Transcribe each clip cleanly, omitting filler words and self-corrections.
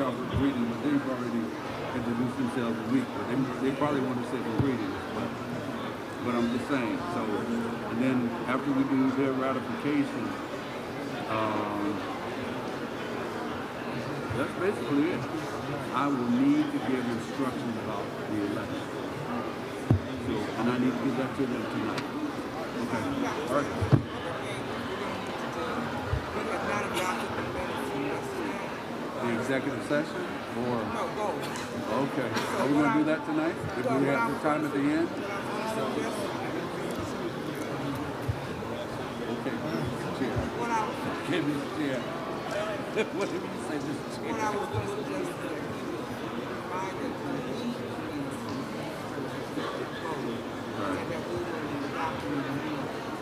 start with greetings, but they've already introduced themselves a week. But they probably want to say some greetings, but I'm just saying. So, and then after we do their ratification, that's basically it. I will need to give instructions about the election. So, and I need to give that to them tonight. Okay. All right. The executive session? Or? No, both. Okay. Are we going to do that tonight? If we have the time at the end? Okay. Chair. Give me the chair. What did you say, Mr. Chair? What I was going to suggest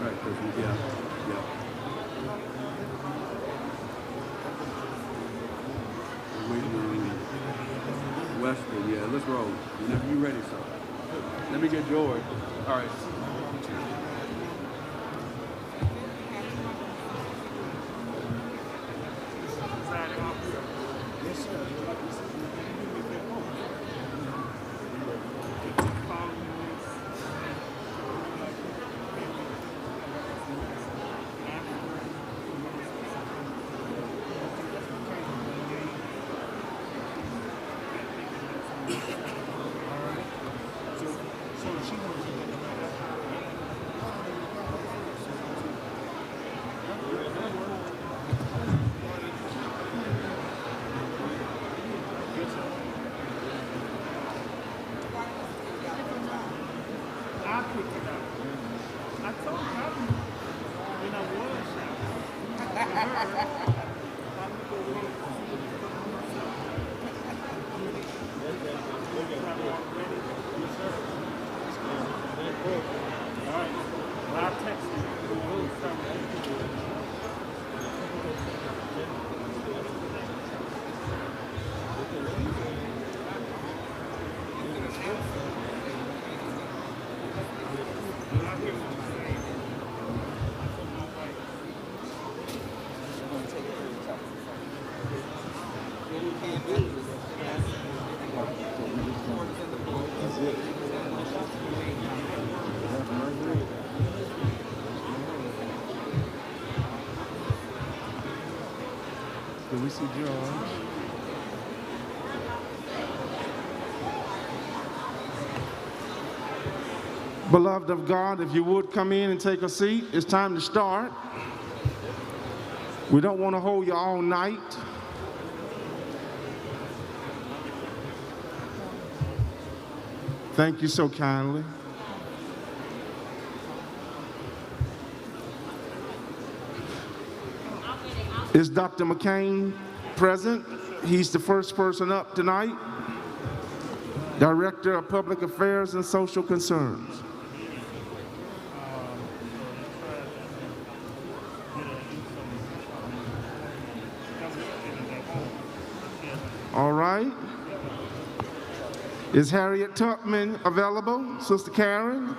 right, because yeah. We're waiting on Weston. Yeah, let's roll. Whenever you're ready, sir. Let me get George. All right. Yes, sir. Do we see George? Beloved of God, if you would come in and take a seat, it's time to start. We don't want to hold you all night. Thank you so kindly. Is Dr. McCain present? He's the first person up tonight. Director of Public Affairs and Social Concerns. All right. Is Harriet Tubman available? Sister Karen?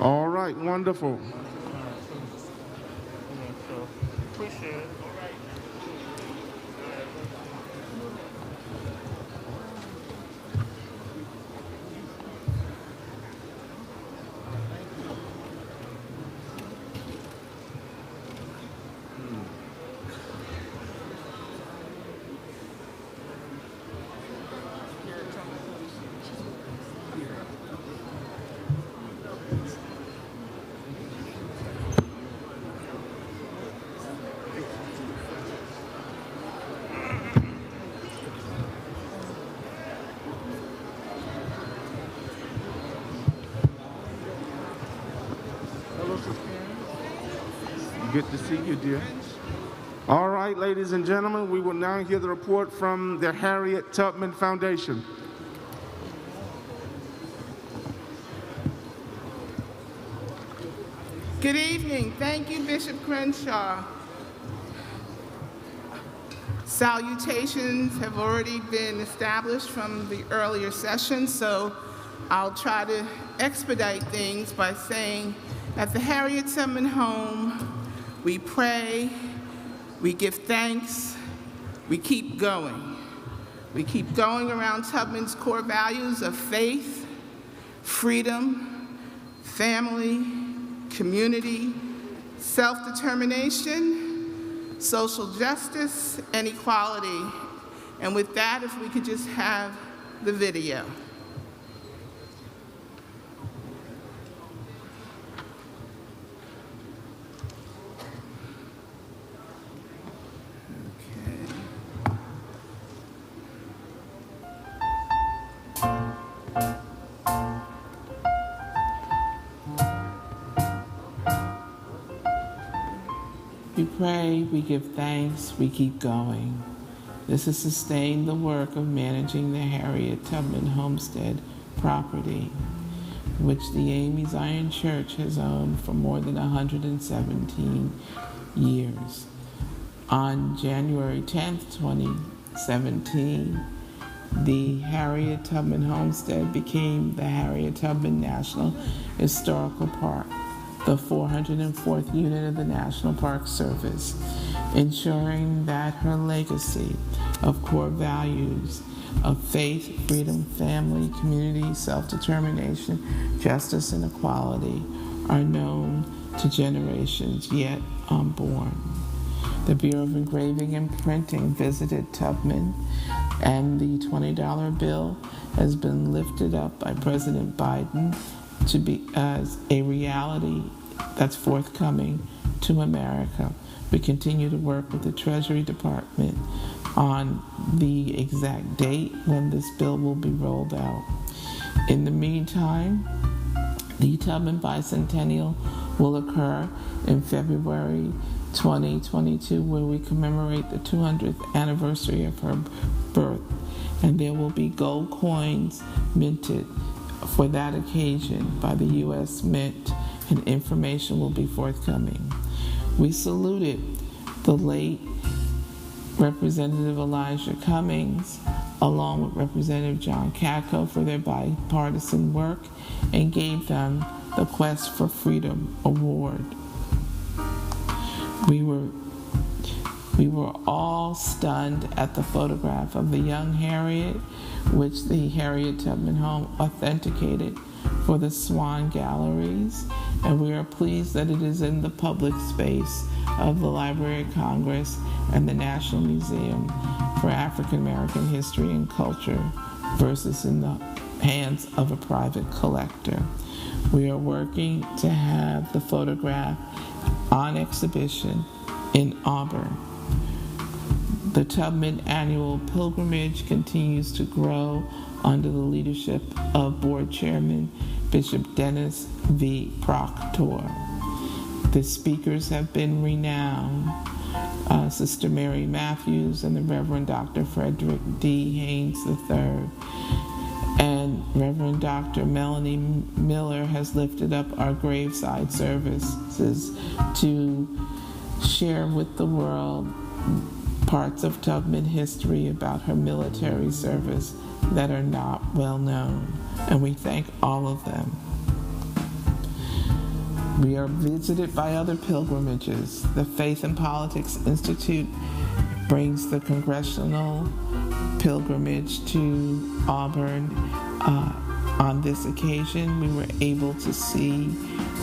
All right, wonderful. Appreciate it. Good to see you, dear. All right, ladies and gentlemen, we will now hear the report from the Harriet Tubman Foundation. Good evening. Thank you, Bishop Crenshaw. Salutations have already been established from the earlier session, so I'll try to expedite things by saying at the Harriet Tubman home, we pray, we give thanks, we keep going. We keep going around Tubman's core values of faith, freedom, family, community, self-determination, social justice, and equality. And with that, if we could just have the video. We pray, we give thanks, we keep going. This has sustained the work of managing the Harriet Tubman homestead property, which the AME Zion Church has owned for more than 117 years. On January 10th, 2017, the Harriet Tubman homestead became the Harriet Tubman National Historical Park, the 404th unit of the National Park Service, ensuring that her legacy of core values of faith, freedom, family, community, self-determination, justice, and equality are known to generations yet unborn. The Bureau of Engraving and Printing visited Tubman, and the $20 bill has been lifted up by President Biden to be as a reality that's forthcoming to America. We continue to work with the Treasury Department on the exact date when this bill will be rolled out. In the meantime, the Tubman Bicentennial will occur in February 2022, where we commemorate the 200th anniversary of her birth, and there will be gold coins minted for that occasion by the U.S. Mint, and information will be forthcoming. We saluted the late Representative Elijah Cummings, along with Representative John Katko, for their bipartisan work, and gave them the Quest for Freedom Award. We were all stunned at the photograph of the young Harriet, which the Harriet Tubman home authenticated for the Swan Galleries, and we are pleased that it is in the public space of the Library of Congress and the National Museum for African American History and Culture versus in the hands of a private collector. We are working to have the photograph on exhibition in Auburn. The Tubman annual pilgrimage continues to grow under the leadership of Board Chairman Bishop Dennis V. Proctor. The speakers have been renowned, Sister Mary Matthews and the Reverend Dr. Frederick D. Haynes III. And Reverend Dr. Melanie Miller has lifted up our graveside services to share with the world parts of Tubman history about her military service that are not well known, and we thank all of them. We are visited by other pilgrimages. The Faith and Politics Institute brings the congressional pilgrimage to Auburn. On this occasion, we were able to see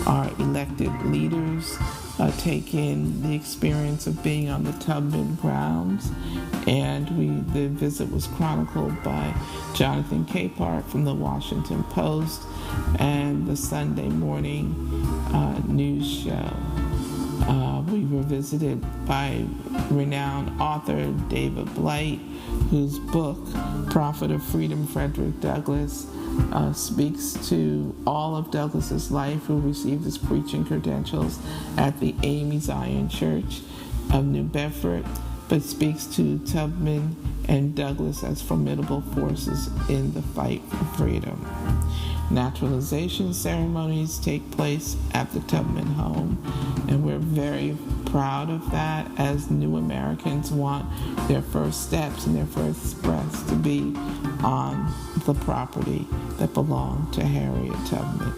our elected leaders take in the experience of being on the Tubman grounds, and the visit was chronicled by Jonathan Capehart from the Washington Post and the Sunday morning news show. We were visited by renowned author David Blight, whose book, Prophet of Freedom, Frederick Douglass, speaks to all of Douglass's life, who received his preaching credentials at the AME Zion Church of New Bedford, but speaks to Tubman and Douglass as formidable forces in the fight for freedom. Naturalization ceremonies take place at the Tubman home, and we're very proud of that, as new Americans want their first steps and their first breaths to be on the property that belonged to Harriet Tubman.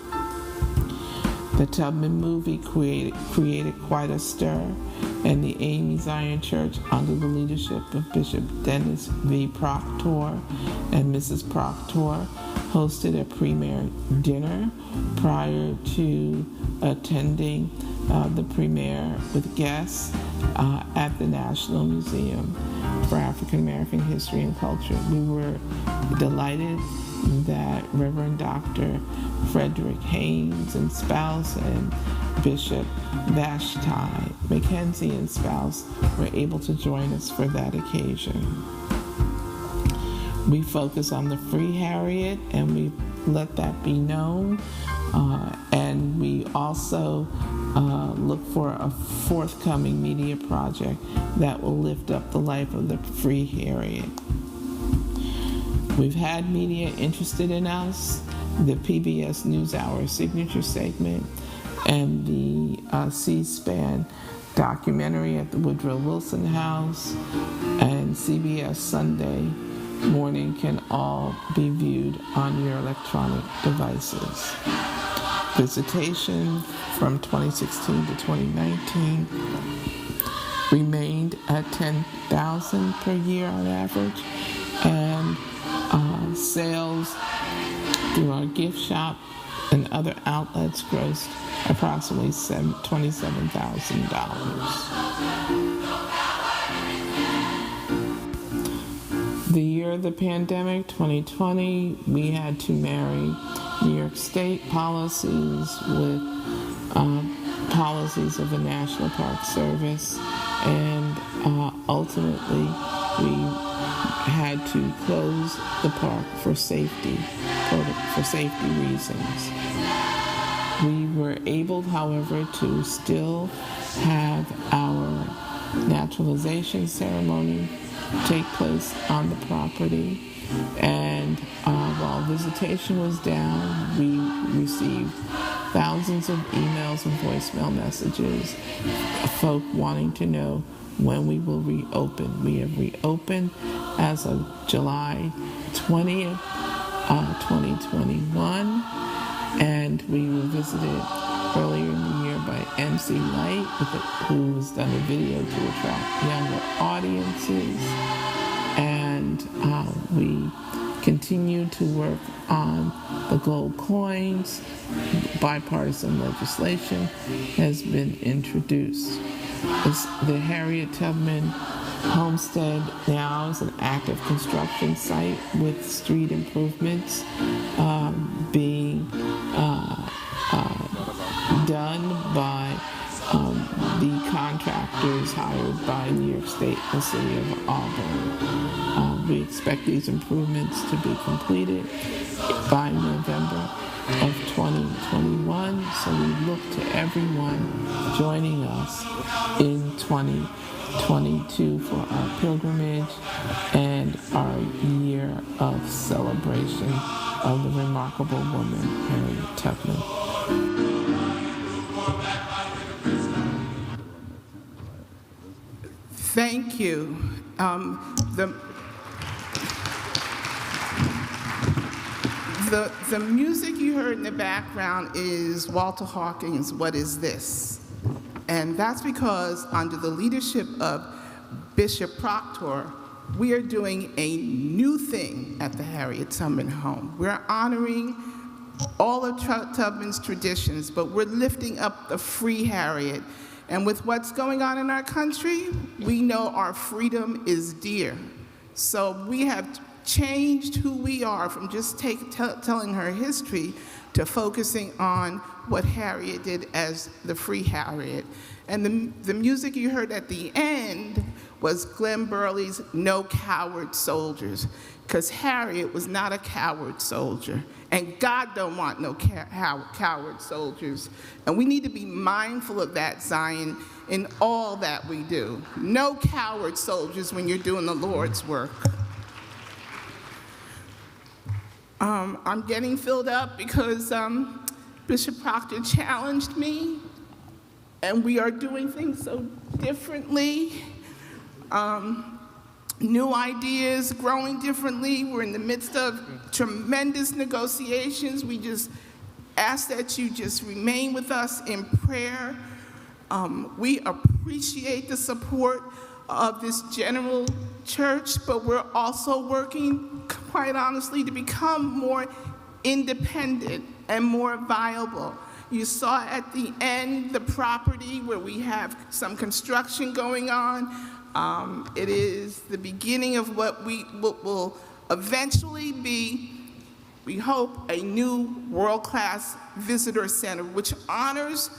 The Tubman movie created quite a stir, and the AME Zion Church, under the leadership of Bishop Dennis V. Proctor and Mrs. Proctor, hosted a premiere dinner prior to attending the premiere with guests at the National Museum for African American History and Culture. We were delighted that Reverend Dr. Frederick Haynes and spouse and Bishop Vashti Mackenzie and spouse were able to join us for that occasion. We focus on the Free Harriet, and we let that be known. And we also look for a forthcoming media project that will lift up the life of the Free Harriet. We've had media interested in us, the PBS NewsHour signature segment, and the C-SPAN documentary at the Woodrow Wilson House, and CBS Sunday Morning can all be viewed on your electronic devices. Visitation from 2016 to 2019 remained at 10,000 per year on average, and sales through our gift shop and other outlets grossed approximately $27,000. The year of the pandemic, 2020, we had to marry New York State policies with policies of the National Park Service, and ultimately we had to close the park for safety reasons. We were able, however, to still have our naturalization ceremony take place on the property, and while visitation was down, we received thousands of emails and voicemail messages of folk wanting to know when we will reopen. We have reopened as of July 20th, 2021, and we were visited earlier in the year by MC Light, who has done a video to attract younger audiences, and we continue to work on the gold coins. Bipartisan legislation has been introduced. The Harriet Tubman Homestead now is an active construction site with street improvements being done by the contractors hired by New York State and the City of Auburn. We expect these improvements to be completed by November of 2021, so we look to everyone joining us in 2022 for our pilgrimage and our year of celebration of the remarkable woman, Harriet Tubman. Thank you. The music you heard in the background is Walter Hawkins' What Is This? And that's because under the leadership of Bishop Proctor, we are doing a new thing at the Harriet Tubman home. We're honoring all of Tubman's traditions, but we're lifting up the Free Harriet. And with what's going on in our country, we know our freedom is dear. So we have changed who we are from just telling her history to focusing on what Harriet did as the Free Harriet. And the music you heard at the end was Glenn Burley's No Coward Soldiers, because Harriet was not a coward soldier, and God don't want no coward soldiers. And we need to be mindful of that, Zion, in all that we do. No coward soldiers when you're doing the Lord's work. I'm getting filled up because Bishop Proctor challenged me, and we are doing things so differently. New ideas, growing differently. We're in the midst of tremendous negotiations. We just ask that you just remain with us in prayer. We appreciate the support of this general church, but we're also working, quite honestly, to become more independent and more viable. You saw at the end the property where we have some construction going on. It is the beginning of what will eventually be, we hope, a new world-class visitor center, which honors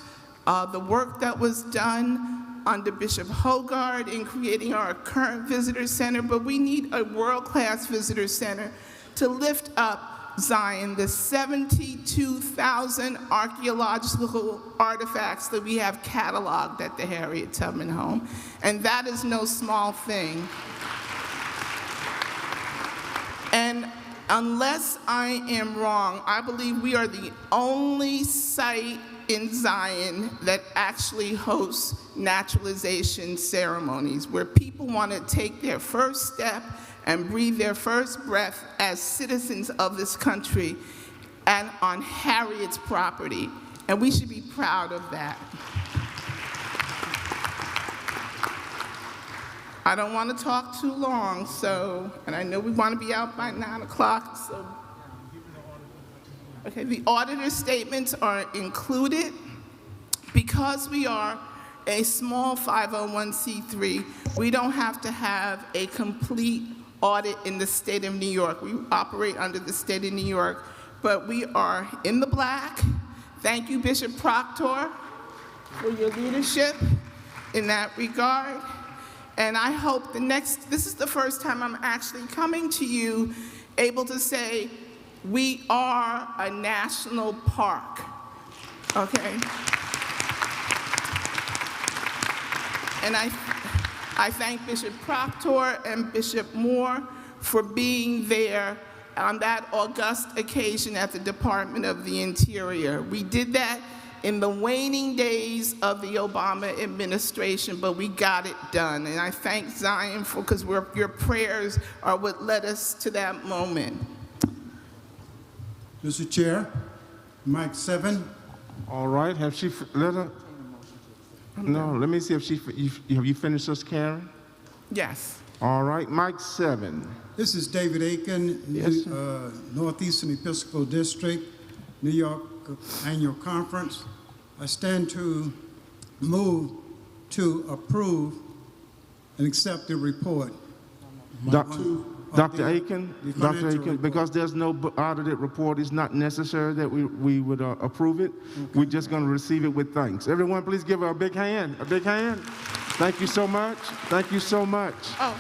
the work that was done under Bishop Hogard in creating our current visitor center, but we need a world-class visitor center to lift up Zion, the 72,000 archaeological artifacts that we have cataloged at the Harriet Tubman home, and that is no small thing. And unless I am wrong, I believe we are the only site in Zion that actually hosts naturalization ceremonies, where people want to take their first step and breathe their first breath as citizens of this country and on Harriet's property. And we should be proud of that. I don't want to talk too long, and I know we want to be out by 9 o'clock, so. Okay, the auditor's statements are included. Because we are a small 501c3, we don't have to have a complete audit in the state of New York. We operate under the state of New York, but we are in the black. Thank you, Bishop Proctor, for your leadership in that regard. And I hope this is the first time I'm actually coming to you able to say, we are a national park, okay? And I thank Bishop Proctor and Bishop Moore for being there on that august occasion at the Department of the Interior. We did that in the waning days of the Obama administration, but we got it done. And I thank Zion because your prayers are what led us to that moment. Mr. Chair, Mike 7. All right, have she, let her, no, let me see if have you finished this, Karen? Yes. All right, Mike 7. This is David Aiken, Yes, Northeastern Episcopal District, New York Annual Conference. I stand to move to approve and accept the report. Dr. Aiken, because there's no audited report, it's not necessary that we would approve it. Okay. We're just going to receive it with thanks. Everyone, please give her a big hand. A big hand. Thank you so much. Thank you so much. Oh,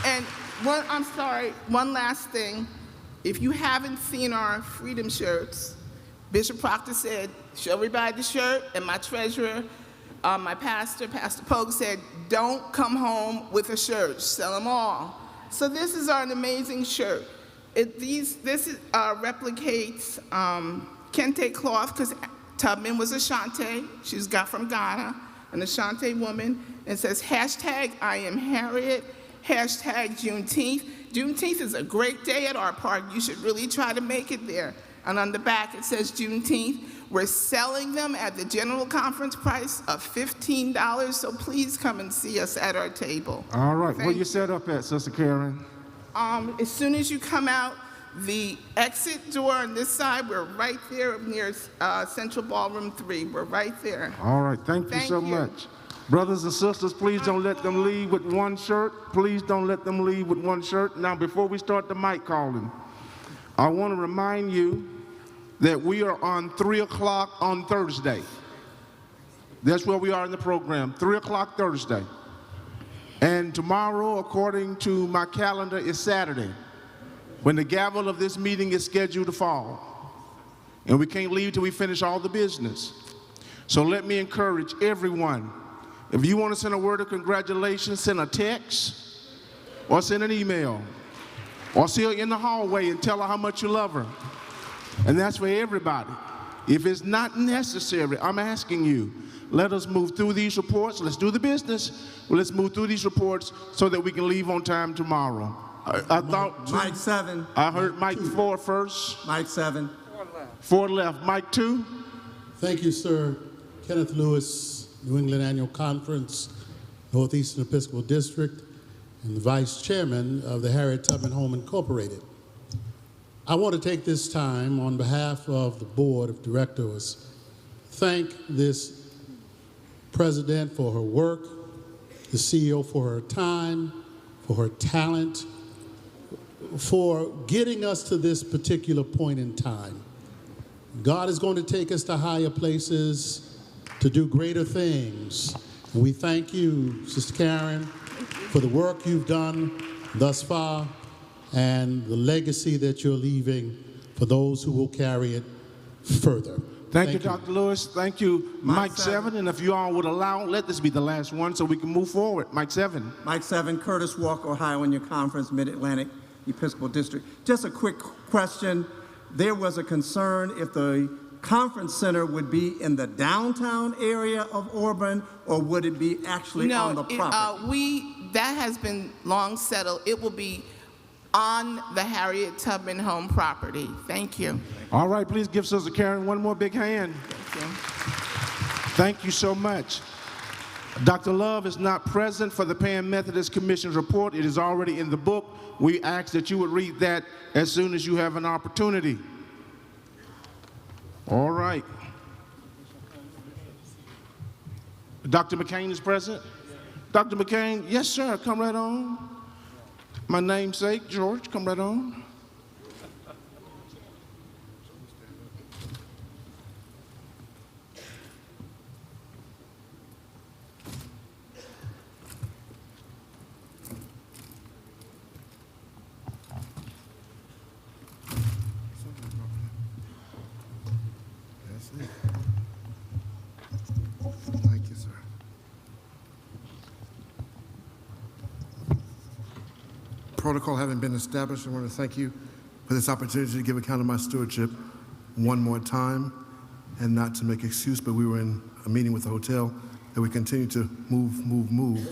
and I'm sorry, one last thing. If you haven't seen our freedom shirts, Bishop Proctor said, show everybody the shirt, and my treasurer, my pastor, Pastor Pogue, said, don't come home with a shirt, sell them all. So this is our amazing shirt. This replicates kente cloth, because Tubman was Ashanti. She's got from Ghana, an Ashanti woman. It says, hashtag I am Harriet, hashtag Juneteenth. Juneteenth is a great day at our park. You should really try to make it there. And on the back it says Juneteenth. We're selling them at the general conference price of $15, so please come and see us at our table. All right, where you set up at, Sister Karen? As soon as you come out, the exit door on this side, we're right there near Central Ballroom 3. We're right there. All right, thank you so much. Brothers and sisters, please don't let them leave with one shirt. Please don't let them leave with one shirt. Now, before we start the mic calling, I want to remind you that we are on 3 o'clock on Thursday. That's where we are in the program, 3 o'clock Thursday. And tomorrow, according to my calendar, is Saturday, when the gavel of this meeting is scheduled to fall. And we can't leave till we finish all the business. So let me encourage everyone, if you want to send a word of congratulations, send a text or send an email or see her in the hallway and tell her how much you love her. And that's for everybody. If it's not necessary, I'm asking you, let us move through these reports. Let's do the business. Well, let's move through these reports so that we can leave on time tomorrow. I thought Mike 7. I heard Mike 4 first. Mike 7. 4 left. Mic 2. Thank you, sir. Kenneth Lewis, New England Annual Conference, Northeastern Episcopal District, and the Vice Chairman of the Harriet Tubman Home Incorporated. I want to take this time on behalf of the Board of Directors, thank this President for her work, the CEO for her time, for her talent, for getting us to this particular point in time. God is going to take us to higher places to do greater things. And we thank you, Sister Karen, for the work you've done thus far and the legacy that you're leaving for those who will carry it further. Thank you, Dr. Lewis. Thank you, Mike 7. And if you all would allow, let this be the last one so we can move forward. Mike 7. Mike 7, Curtis Walker, Ohio Annual Conference, Mid-Atlantic Episcopal District. Just a quick question. There was a concern if the conference center would be in the downtown area of Auburn, or would it be actually on the property? That has been long settled. It will be on the Harriet Tubman home property. Thank you. All right, please give Sister Karen one more big hand. Thank you. Thank you so much. Dr. Love is not present for the Pan Methodist Commission's report. It is already in the book. We ask that you would read that as soon as you have an opportunity. All right. Dr. McCain is present? Dr. McCain, yes, sir, come right on. My namesake, George, come right on. Thank you, sir. Protocol having been established, I want to thank you for this opportunity to give account of my stewardship one more time, and not to make excuse, but we were in a meeting with the hotel that we continue to move,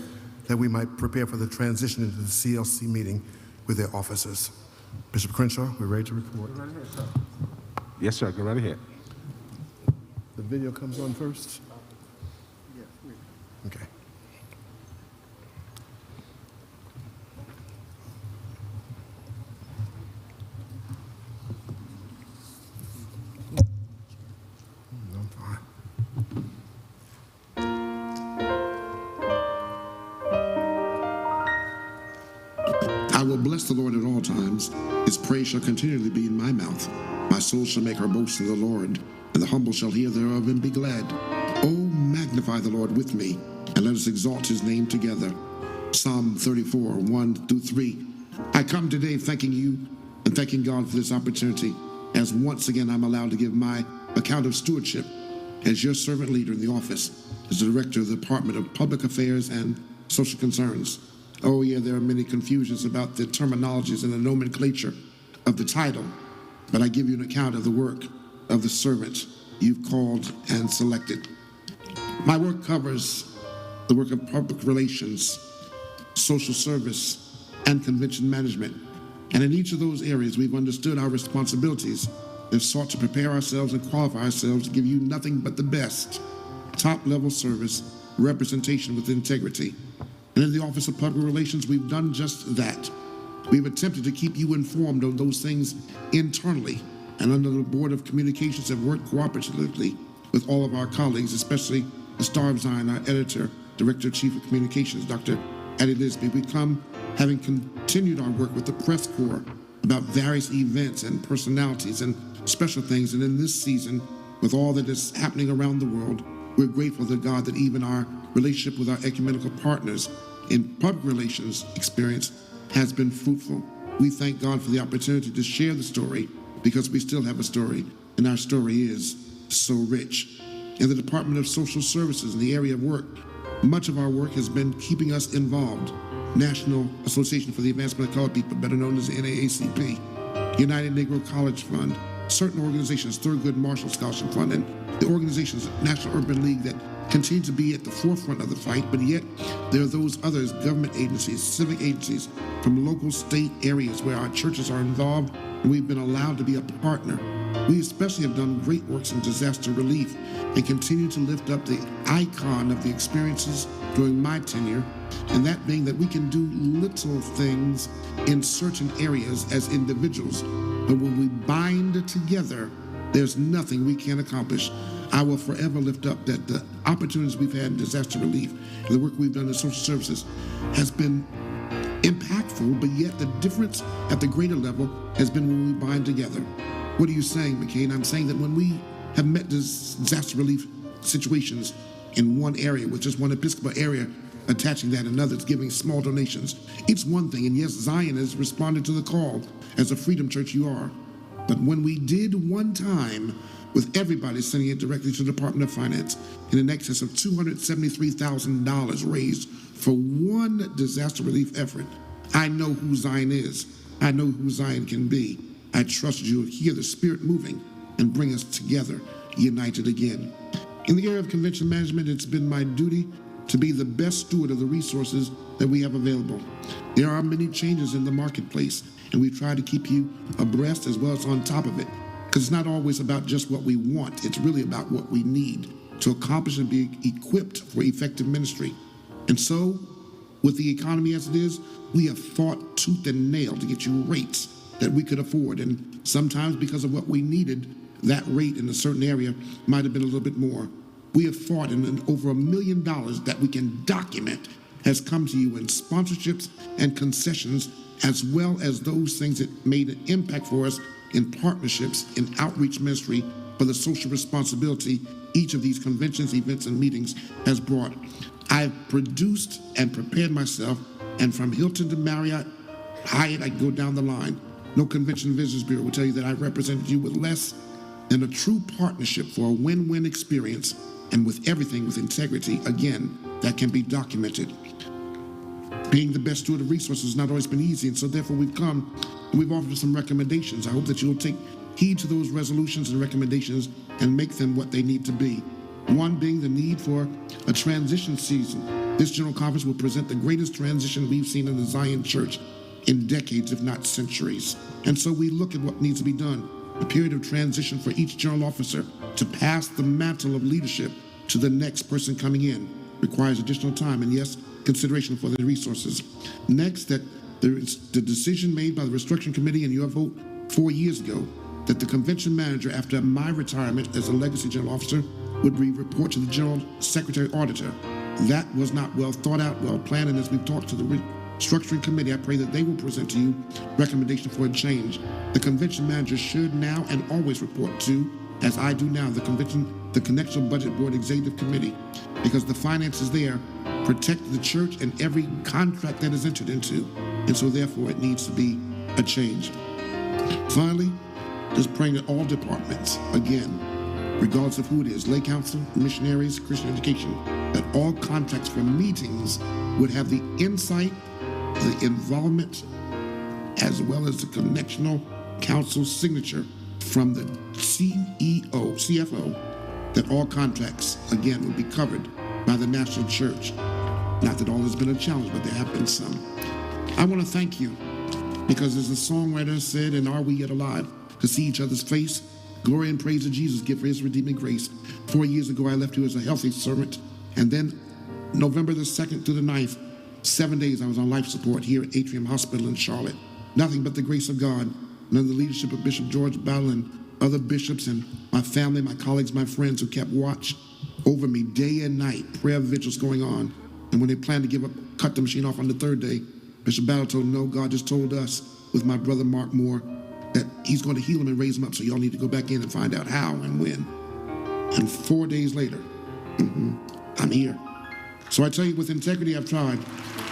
that we might prepare for the transition into the CLC meeting with their officers. Bishop Crenshaw, we're ready to report. Yes, sir, go right ahead. The video comes on first? Okay. I'm fine. I will bless the Lord at all times. His praise shall continually be in my mouth. My soul shall make her boast in the Lord, and the humble shall hear thereof and be glad. Oh, magnify the Lord with me, and let us exalt his name together. Psalm 34, 1-3. I come today thanking you and thanking God for this opportunity, as once again I'm allowed to give my account of stewardship as your servant leader in the office, as the director of the Department of Public Affairs and Social Concerns. Oh yeah, there are many confusions about the terminologies and the nomenclature of the title, but I give you an account of the work of the servant you've called and selected. My work covers the work of public relations, social service, and convention management. And in each of those areas, we've understood our responsibilities and sought to prepare ourselves and qualify ourselves to give you nothing but the best, top-level service, representation with integrity. And in the Office of Public Relations, we've done just that. We've attempted to keep you informed on those things internally, and under the Board of Communications have worked cooperatively with all of our colleagues, especially the Star of Zion, our editor, Director, Chief of Communications, Dr. Addie Lisby. We come having continued our work with the press corps about various events and personalities and special things. And in this season, with all that is happening around the world, we're grateful to God that even our relationship with our ecumenical partners in public relations experience has been fruitful. We thank God for the opportunity to share the story, because we still have a story, and our story is so rich. In the Department of Social Services, in the area of work, much of our work has been keeping us involved. National Association for the Advancement of Colored People, better known as the NAACP, United Negro College Fund, certain organizations, Thurgood Marshall Scholarship Fund, and the organizations, National Urban League, that continue to be at the forefront of the fight, but yet there are those others, government agencies, civic agencies, from local, state areas where our churches are involved, and we've been allowed to be a partner We especially have done great works in disaster relief and continue to lift up the icon of the experiences during my tenure, and that being that we can do little things in certain areas as individuals, but when we bind together, there's nothing we can't accomplish. I will forever lift up that the opportunities we've had in disaster relief and the work we've done in social services has been impactful, but yet the difference at the greater level has been when we bind together. What are you saying, McCain? I'm saying that when we have met disaster relief situations in one area, with just one Episcopal area attaching that and others giving small donations, it's one thing. And yes, Zion has responded to the call as a Freedom Church you are. But when we did one time with everybody sending it directly to the Department of Finance in an excess of $273,000 raised for one disaster relief effort, I know who Zion is. I know who Zion can be. I trust you to hear the Spirit moving and bring us together, united again. In the area of convention management, it's been my duty to be the best steward of the resources that we have available. There are many changes in the marketplace, and we try to keep you abreast as well as on top of it, because it's not always about just what we want. It's really about what we need to accomplish and be equipped for effective ministry. And so, with the economy as it is, we have fought tooth and nail to get you rates that we could afford. And sometimes because of what we needed, that rate in a certain area might have been a little bit more. We have fought, and over $1 million that we can document has come to you in sponsorships and concessions, as well as those things that made an impact for us in partnerships in outreach ministry for the social responsibility each of these conventions, events, and meetings has brought. I've produced and prepared myself, and from Hilton to Marriott, Hyatt, I go down the line. No Convention and Visitors Bureau will tell you that I represented you with less than a true partnership for a win-win experience, and with everything with integrity, again, that can be documented. Being the best steward of resources has not always been easy, and so therefore we've come and we've offered some recommendations. I hope that you'll take heed to those resolutions and recommendations and make them what they need to be. One being the need for a transition season. This General Conference will present the greatest transition we've seen in the Zion Church in decades, if not centuries. And so we look at what needs to be done. A period of transition for each general officer to pass the mantle of leadership to the next person coming in requires additional time and, yes, consideration for the resources. Next, that there is the decision made by the Restructuring Committee and your vote 4 years ago that the convention manager, after my retirement as a legacy general officer, would report to the General Secretary Auditor. That was not well thought out, well planned, and as we've talked to the Restructuring Committee, I pray that they will present to you recommendation for a change. The convention manager should now and always report to, as I do now, the Connectional Budget Board Executive Committee, because the finances there protect the church and every contract that is entered into, and so therefore it needs to be a change. Finally, just praying that all departments, again, regardless of who it is, lay council, missionaries, Christian education, that all contracts for meetings would have the insight, the involvement, as well as the connectional council signature from the CFO, that all contracts, again, would be covered by the national church. Not that all has been a challenge, but there have been some. I want to thank you, because as the songwriter said, and are we yet alive to see each other's face? Glory and praise to Jesus give for his redeeming grace. 4 years ago, I left you as a healthy servant, and then November the 2nd through the 9th, 7 days I was on life support here at Atrium Hospital in Charlotte. Nothing but the grace of God, and under the leadership of Bishop George Battle and other bishops and my family, my colleagues, my friends who kept watch over me day and night, prayer vigils going on. And when they planned to cut the machine off on the third day, Bishop Battle told them, no, God just told us with my brother Mark Moore that he's going to heal him and raise him up, so y'all need to go back in and find out how and when. And 4 days later, I'm here. So I tell you, with integrity I've tried.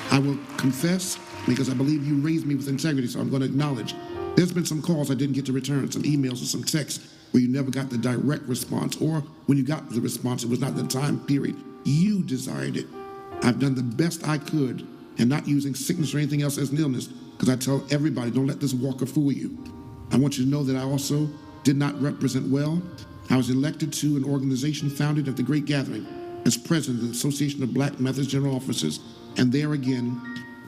I will confess, because I believe you raised me with integrity, so I'm going to acknowledge. There's been some calls I didn't get to return, some emails or some texts where you never got the direct response, or when you got the response, it was not the time period you desired it. I've done the best I could, and not using sickness or anything else as an illness, because I tell everybody, don't let this walker fool you. I want you to know that I also did not represent well. I was elected to an organization founded at the Great Gathering as president of the Association of Black Methodist General Officers, and there again,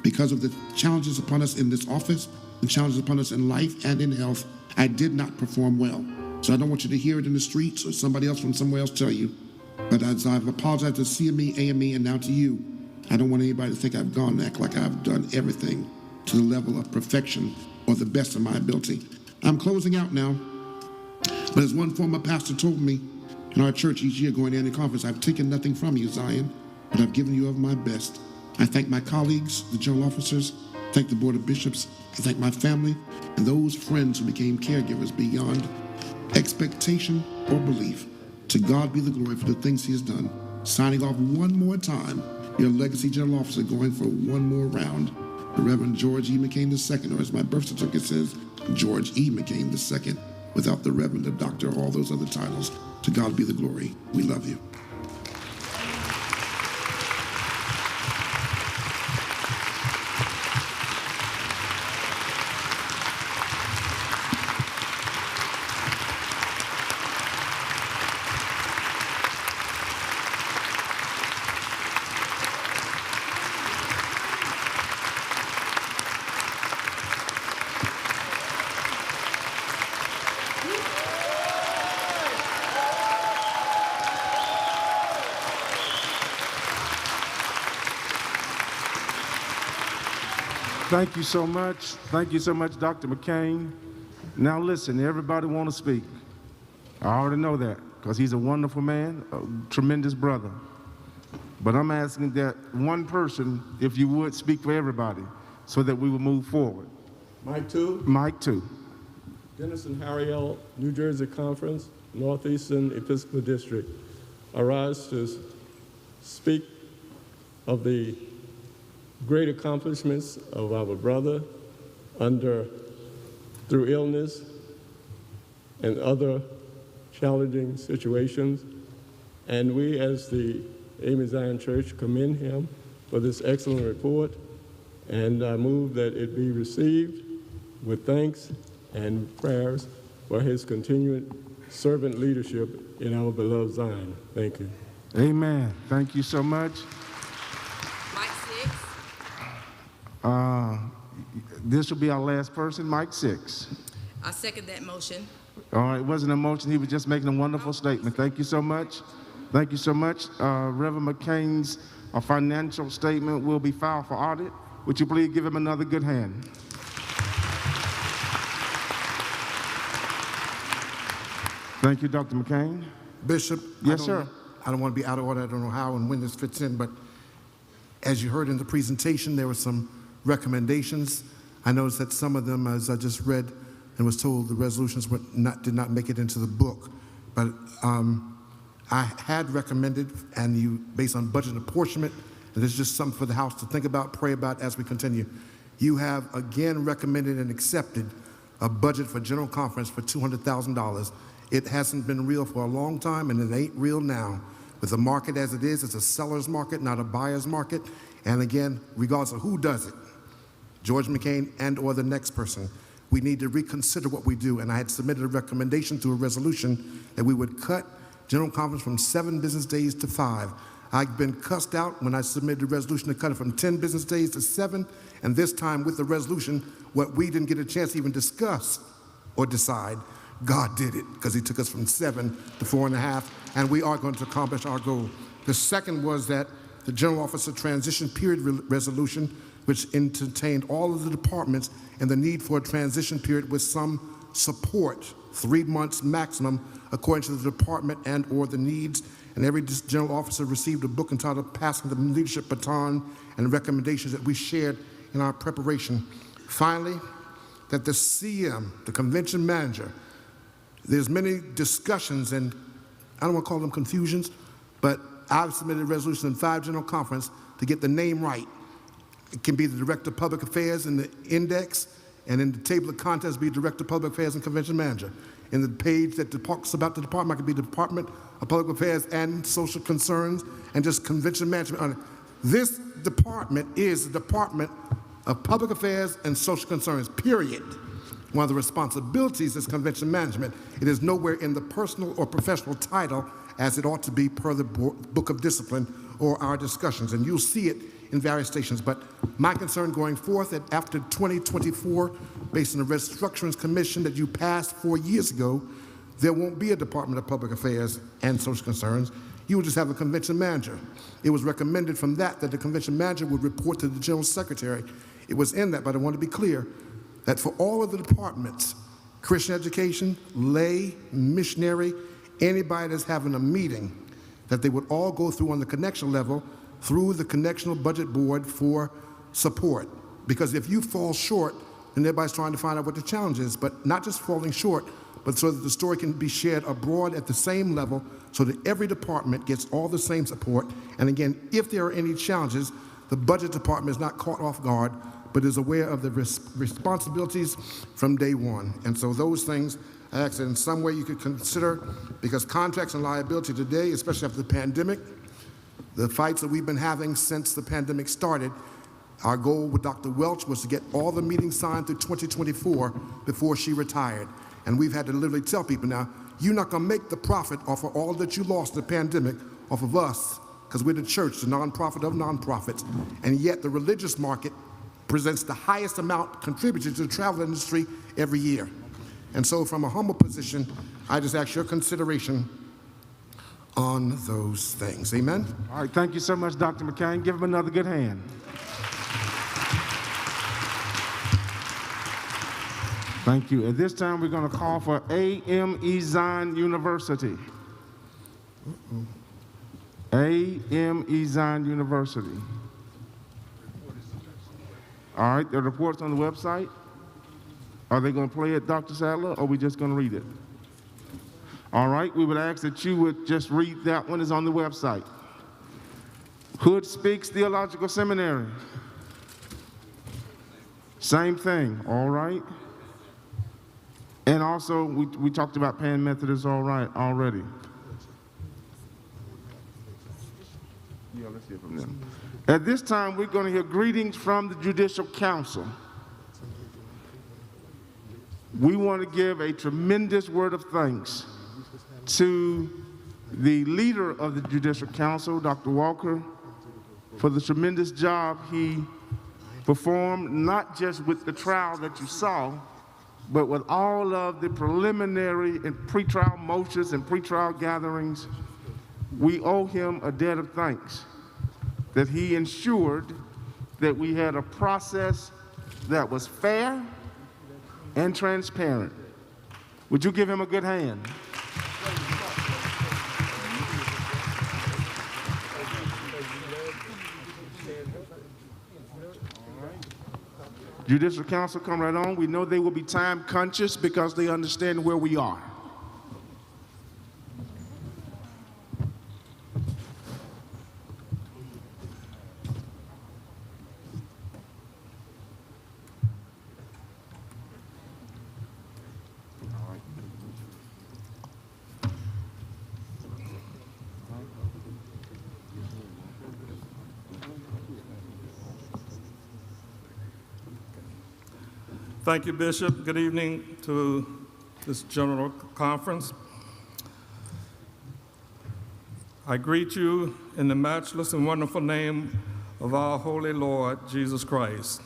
because of the challenges upon us in this office, the challenges upon us in life and in health, I did not perform well. So I don't want you to hear it in the streets or somebody else from somewhere else tell you. But as I've apologized to CME, AME, and now to you, I don't want anybody to think I've gone and act like I've done everything to the level of perfection or the best of my ability. I'm closing out now. But as one former pastor told me in our church each year going to any conference, I've taken nothing from you, Zion, but I've given you of my best. I thank my colleagues, the general officers, thank the Board of Bishops, I thank my family, and those friends who became caregivers beyond expectation or belief. To God be the glory for the things he has done. Signing off one more time, your legacy general officer going for one more round, the Reverend George E. McCain II, or as my birth certificate says, George E. McCain II, without the Reverend, the Doctor, all those other titles. To God be the glory. We love you. Thank you so much. Thank you so much, Dr. McCain. Now listen, everybody want to speak. I already know that because he's a wonderful man, a tremendous brother. But I'm asking that one person, if you would, speak for everybody so that we will move forward. Mike 2. Mike 2. Dennis and Harry L., New Jersey Conference, Northeastern Episcopal District. I rise to speak of the great accomplishments of our brother through illness and other challenging situations. And we, as the AME Zion Church, commend him for this excellent report, and I move that it be received with thanks and prayers for his continued servant leadership in our beloved Zion. Thank you. Amen. Thank you so much. Mike 6. This will be our last person, Mike 6. I second that motion. All right, it wasn't a motion. He was just making a wonderful statement. Thank you so much. Thank you so much. Reverend McCain's financial statement will be filed for audit. Would you please give him another good hand? Thank you, Dr. McCain. Bishop? Yes, sir. I don't want to be out of order. I don't know how and when this fits in, but as you heard in the presentation, there were some recommendations. I noticed that some of them, as I just read and was told, the resolutions did not make it into the book. But I had recommended, and you, based on budget apportionment, and this is just something for the House to think about, pray about as we continue. You have again recommended and accepted a budget for General Conference for $200,000. It hasn't been real for a long time, and it ain't real now. With the market as it is, it's a seller's market, not a buyer's market. And again, regardless of who does it, George McCain and or the next person, we need to reconsider what we do. And I had submitted a recommendation through a resolution that we would cut General Conference from 7 business days to 5. I've been cussed out when I submitted a resolution to cut it from 10 business days to 7, and this time with the resolution, what we didn't get a chance to even discuss or decide, God did it, because he took us from 7 to 4.5, and we are going to accomplish our goal. The second was that the General Officer Transition Period Resolution, which entertained all of the departments and the need for a transition period with some support, 3 months maximum, according to the department and or the needs. And every general officer received a book entitled Passing the Leadership Baton, and recommendations that we shared in our preparation. Finally, that the CM, the convention manager, there's many discussions, and I don't want to call them confusions, but I've submitted a resolution in 5 General Conference to get the name right. It can be the Director of Public Affairs in the index, and in the table of contents be Director of Public Affairs and Convention Manager. In the page that talks about the department, it could be the Department of Public Affairs and Social Concerns, and just Convention Management. This department is the Department of Public Affairs and Social Concerns, period. One of the responsibilities is convention management. It is nowhere in the personal or professional title as it ought to be per the Book of Discipline or our discussions, and you'll see it in various stations. But my concern going forth that after 2024, based on the Restructurings Commission that you passed 4 years ago, there won't be a Department of Public Affairs and Social Concerns. You will just have a convention manager. It was recommended from that the convention manager would report to the General Secretary. It was in that, but I want to be clear that for all of the departments, Christian education, lay, missionary, anybody that's having a meeting, that they would all go through on the connection level through the Connectional Budget Board for support. Because if you fall short, then everybody's trying to find out what the challenge is, but not just falling short, but so that the story can be shared abroad at the same level so that every department gets all the same support. And again, if there are any challenges, the budget department is not caught off guard, but is aware of the responsibilities from day one. And so those things, I ask that in some way you could consider, because contracts and liability today, especially after the pandemic, the fights that we've been having since the pandemic started, our goal with Dr. Welch was to get all the meetings signed through 2024 before she retired. And we've had to literally tell people now, you're not gonna make the profit off of all that you lost in the pandemic off of us, because we're the church, the nonprofit of nonprofits. And yet the religious market presents the highest amount contributed to the travel industry every year. And so from a humble position, I just ask your consideration on those things. Amen? All right, thank you so much, Dr. McCain. Give him another good hand. Thank you. At this time, we're going to call for AME Zion University. AME Zion University. All right, the report's on the website. Are they going to play it, Dr. Sadler, or are we just going to read it? All right, we would ask that you would just read that one. Is on the website. Hood Speaks Theological Seminary. Same thing, all right? And also, we talked about Pan Methodist already. Yeah, let's hear from them. At this time, we're going to hear greetings from the Judicial Council. We want to give a tremendous word of thanks to the leader of the Judicial Council, Dr. Walker, for the tremendous job he performed, not just with the trial that you saw, but with all of the preliminary and pretrial motions and pretrial gatherings. We owe him a debt of thanks that he ensured that we had a process that was fair and transparent. Would you give him a good hand? Judicial Council, come right on. We know they will be time conscious because they understand where we are. Thank you, Bishop. Good evening to this General Conference. I greet you in the matchless and wonderful name of our Holy Lord, Jesus Christ.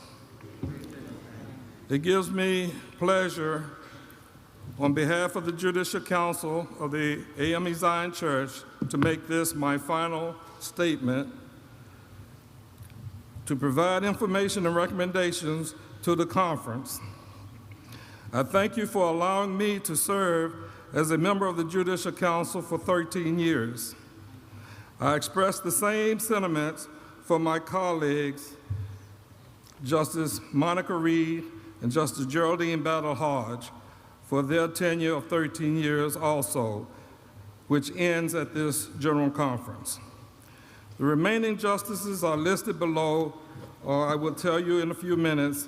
It gives me pleasure on behalf of the Judicial Council of the AME Zion Church to make this my final statement to provide information and recommendations to the conference. I thank you for allowing me to serve as a member of the Judicial Council for 13 years. I express the same sentiments for my colleagues, Justice Monica Reed and Justice Geraldine Battle Hodge, for their tenure of 13 years also, which ends at this General Conference. The remaining justices are listed below, or I will tell you in a few minutes,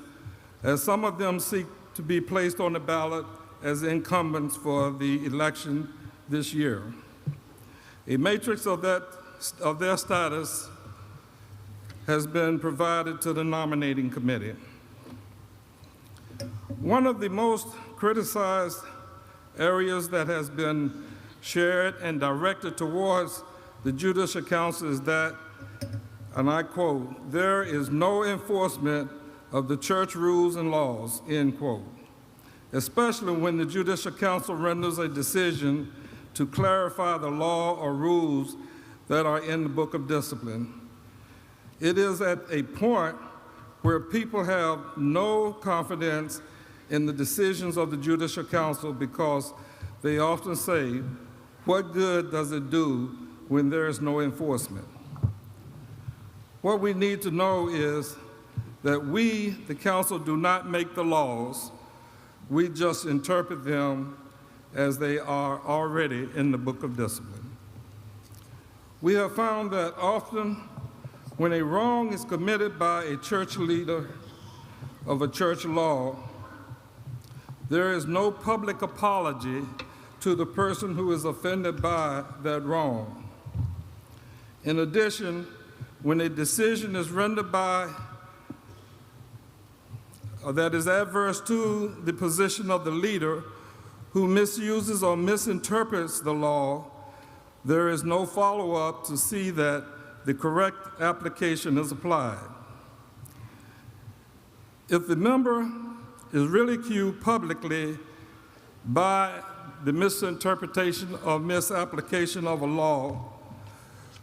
as some of them seek to be placed on the ballot as incumbents for the election this year. A matrix of their status has been provided to the nominating committee. One of the most criticized areas that has been shared and directed towards the Judicial Council is that, and I quote, "there is no enforcement of the church rules and laws," end quote. especially when the Judicial Council renders a decision to clarify the law or rules that are in the Book of Discipline. It is at a point where people have no confidence in the decisions of the Judicial Council because they often say, what good does it do when there is no enforcement? What we need to know is that we, the council, do not make the laws. We just interpret them as they are already in the Book of Discipline. We have found that often when a wrong is committed by a church leader of a church law, there is no public apology to the person who is offended by that wrong. In addition, when a decision is rendered by that is adverse to the position of the leader who misuses or misinterprets the law, there is no follow-up to see that the correct application is applied. If the member is ridiculed publicly by the misinterpretation or misapplication of a law,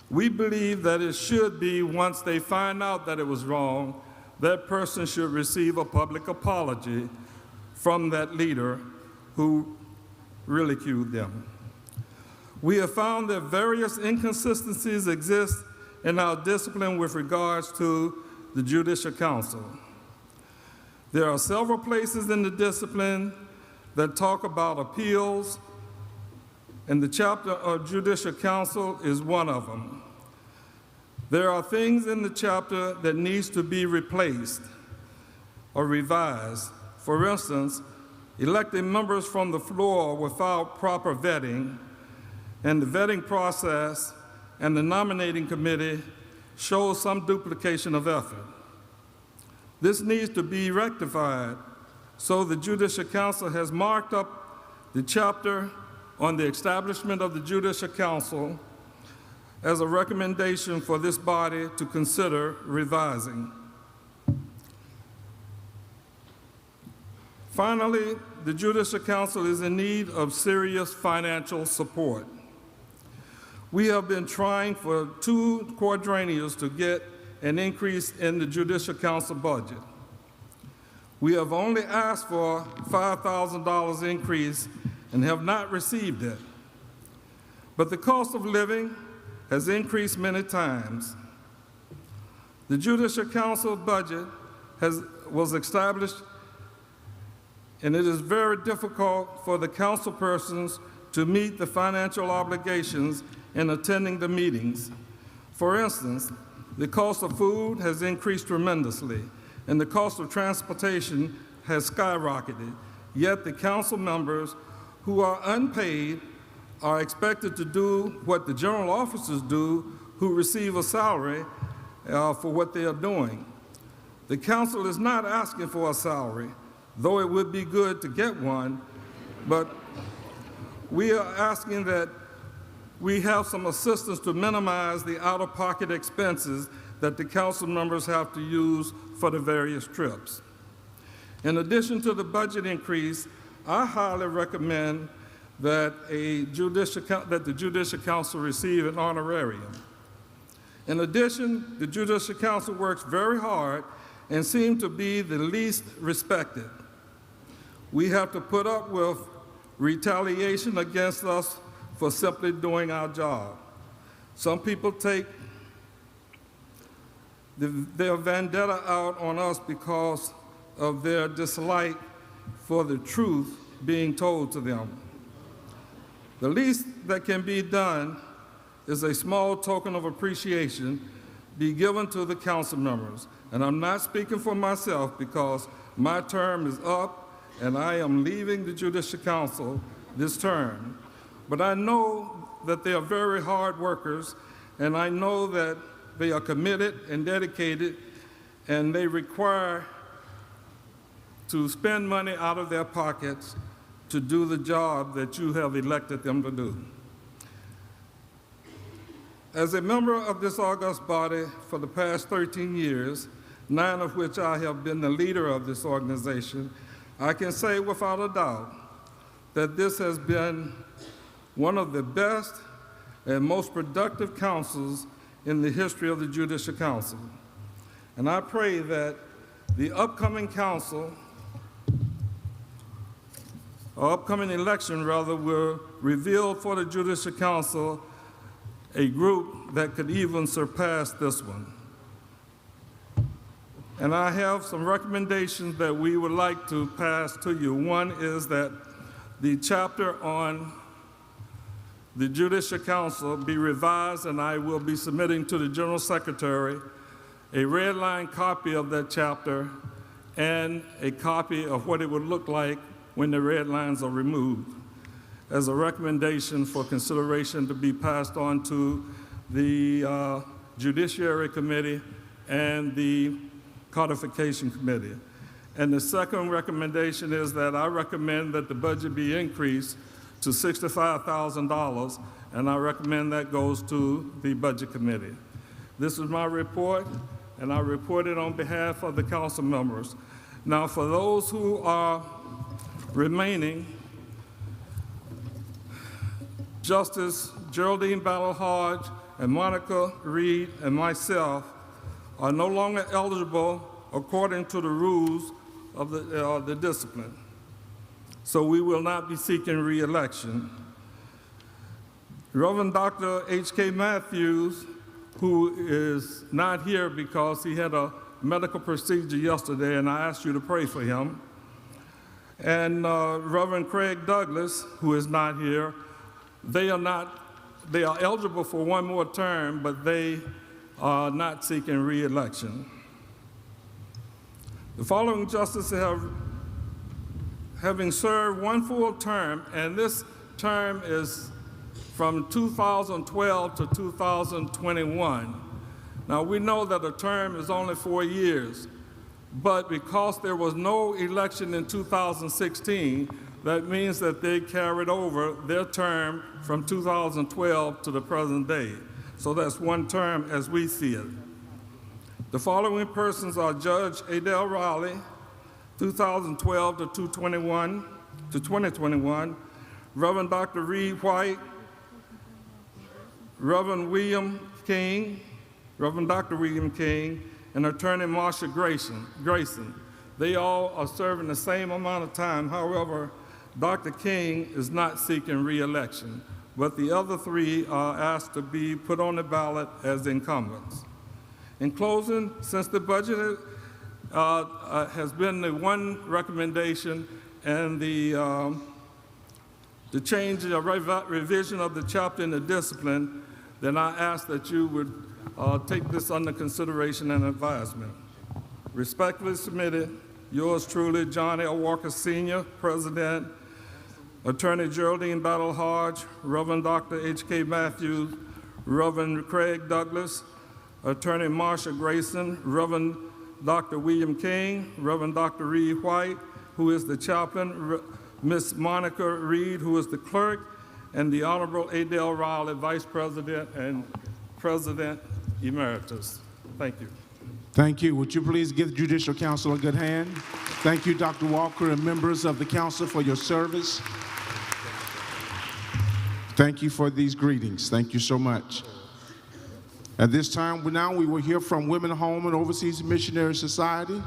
we believe that it should be, once they find out that it was wrong, that person should receive a public apology from that leader who ridiculed them. We have found that various inconsistencies exist in our discipline with regards to the Judicial Council. There are several places in the discipline that talk about appeals, and the chapter of Judicial Council is one of them. There are things in the chapter that needs to be replaced or revised. For instance, electing members from the floor without proper vetting, and the vetting process and the nominating committee shows some duplication of effort. This needs to be rectified, so the Judicial Council has marked up the chapter on the establishment of the Judicial Council as a recommendation for this body to consider revising. Finally, the Judicial Council is in need of serious financial support. We have been trying for 2 quadrennials to get an increase in the Judicial Council budget. We have only asked for $5,000 increase and have not received it. But the cost of living has increased many times. The Judicial Council budget was established, and it is very difficult for the council persons to meet the financial obligations in attending the meetings. For instance, the cost of food has increased tremendously, and the cost of transportation has skyrocketed. Yet the council members who are unpaid are expected to do what the general officers do who receive a salary for what they are doing. The council is not asking for a salary, though it would be good to get one, but we are asking that we have some assistance to minimize the out-of-pocket expenses that the council members have to use for the various trips. In addition to the budget increase, I highly recommend that the Judicial Council receive an honorarium. In addition, the Judicial Council works very hard and seems to be the least respected. We have to put up with retaliation against us for simply doing our job. Some people take their vendetta out on us because of their dislike for the truth being told to them. The least that can be done is a small token of appreciation be given to the council members. And I'm not speaking for myself because my term is up and I am leaving the Judicial Council this term. But I know that they are very hard workers, and I know that they are committed and dedicated, and they require to spend money out of their pockets to do the job that you have elected them to do. As a member of this august body for the past 13 years, 9 of which I have been the leader of this organization, I can say without a doubt that this has been one of the best and most productive councils in the history of the Judicial Council. And I pray that the upcoming council, or upcoming election rather, will reveal for the Judicial Council a group that could even surpass this one. And I have some recommendations that we would like to pass to you. One is that the chapter on the Judicial Council be revised, and I will be submitting to the General Secretary a red line copy of that chapter and a copy of what it would look like when the red lines are removed, as a recommendation for consideration to be passed on to the Judiciary Committee and the Codification Committee. And the second recommendation is that I recommend that the budget be increased to $65,000, and I recommend that goes to the Budget Committee. This is my report, and I report it on behalf of the council members. Now, for those who are remaining, Justice Geraldine Battle Hodge and Monica Reed and myself are no longer eligible according to the rules of the discipline. So we will not be seeking re-election. Reverend Dr. H.K. Matthews, who is not here because he had a medical procedure yesterday, and I asked you to pray for him, and Reverend Craig Douglas, who is not here, they are eligible for one more term, but they are not seeking re-election. The following justices having served one full term, and this term is from 2012 to 2021. Now, we know that a term is only 4 years, but because there was no election in 2016, that means that they carried over their term from 2012 to the present day. So that's one term as we see it. The following persons are Judge Adele Raleigh, 2012 to 2021, Reverend Dr. Reed White, Reverend Dr. William King, and Attorney Marsha Grayson. They all are serving the same amount of time. However, Dr. King is not seeking re-election, but the other three are asked to be put on the ballot as incumbents. In closing, since the budget has been the one recommendation and the change or revision of the chapter in the discipline, then I ask that you would take this under consideration and advisement. Respectfully submitted, yours truly, John L. Walker Sr., President, Attorney Geraldine Battle Hodge, Reverend Dr. H.K. Matthews, Reverend Craig Douglas, Attorney Marsha Grayson, Reverend Dr. William King, Reverend Dr. Reed White, who is the chaplain, Miss Monica Reed, who is the clerk, and the Honorable Adele Raleigh, Vice President and President Emeritus. Thank you. Thank you. Would you please give the Judicial Council a good hand? Thank you, Dr. Walker, and members of the council for your service. Thank you for these greetings. Thank you so much. At this time, we will hear from Women Home and Overseas Missionary Society.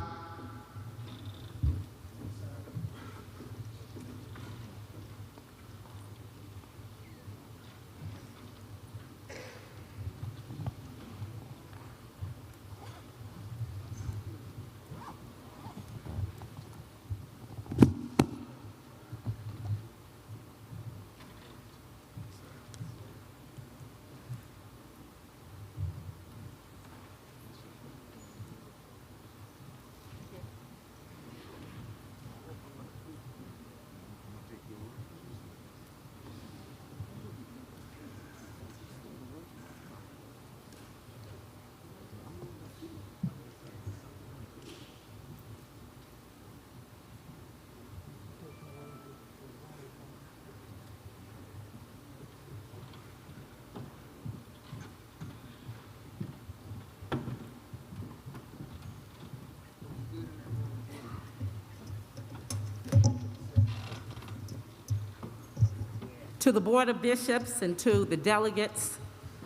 To the Board of Bishops and to the delegates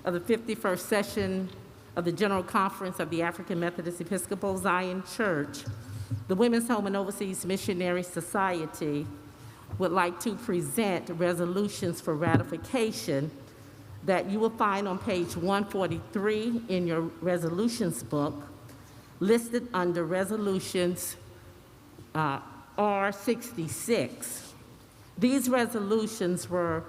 of the 51st session of the General Conference of the African Methodist Episcopal Zion Church, the Women's Home and Overseas Missionary Society would like to present resolutions for ratification that you will find on page 143 in your resolutions book, listed under resolutions R66. These resolutions were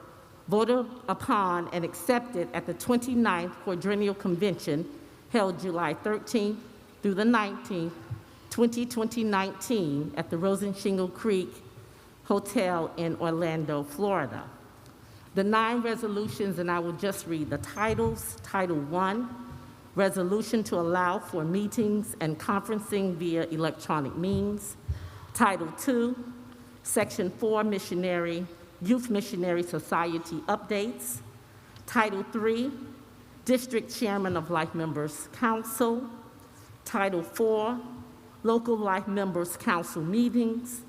voted upon and accepted at the 29th Quadrennial Convention held July 13th through the 19th, 2019 at the Rosenshingle Creek Hotel in Orlando, Florida. The 9 resolutions, and I will just read the titles. Title 1, resolution to allow for meetings and conferencing via electronic means. Title 2, Section 4, Youth Missionary Society updates. Title 3, District Chairman of Life Members Council. Title 4, Local Life Members Council meetings.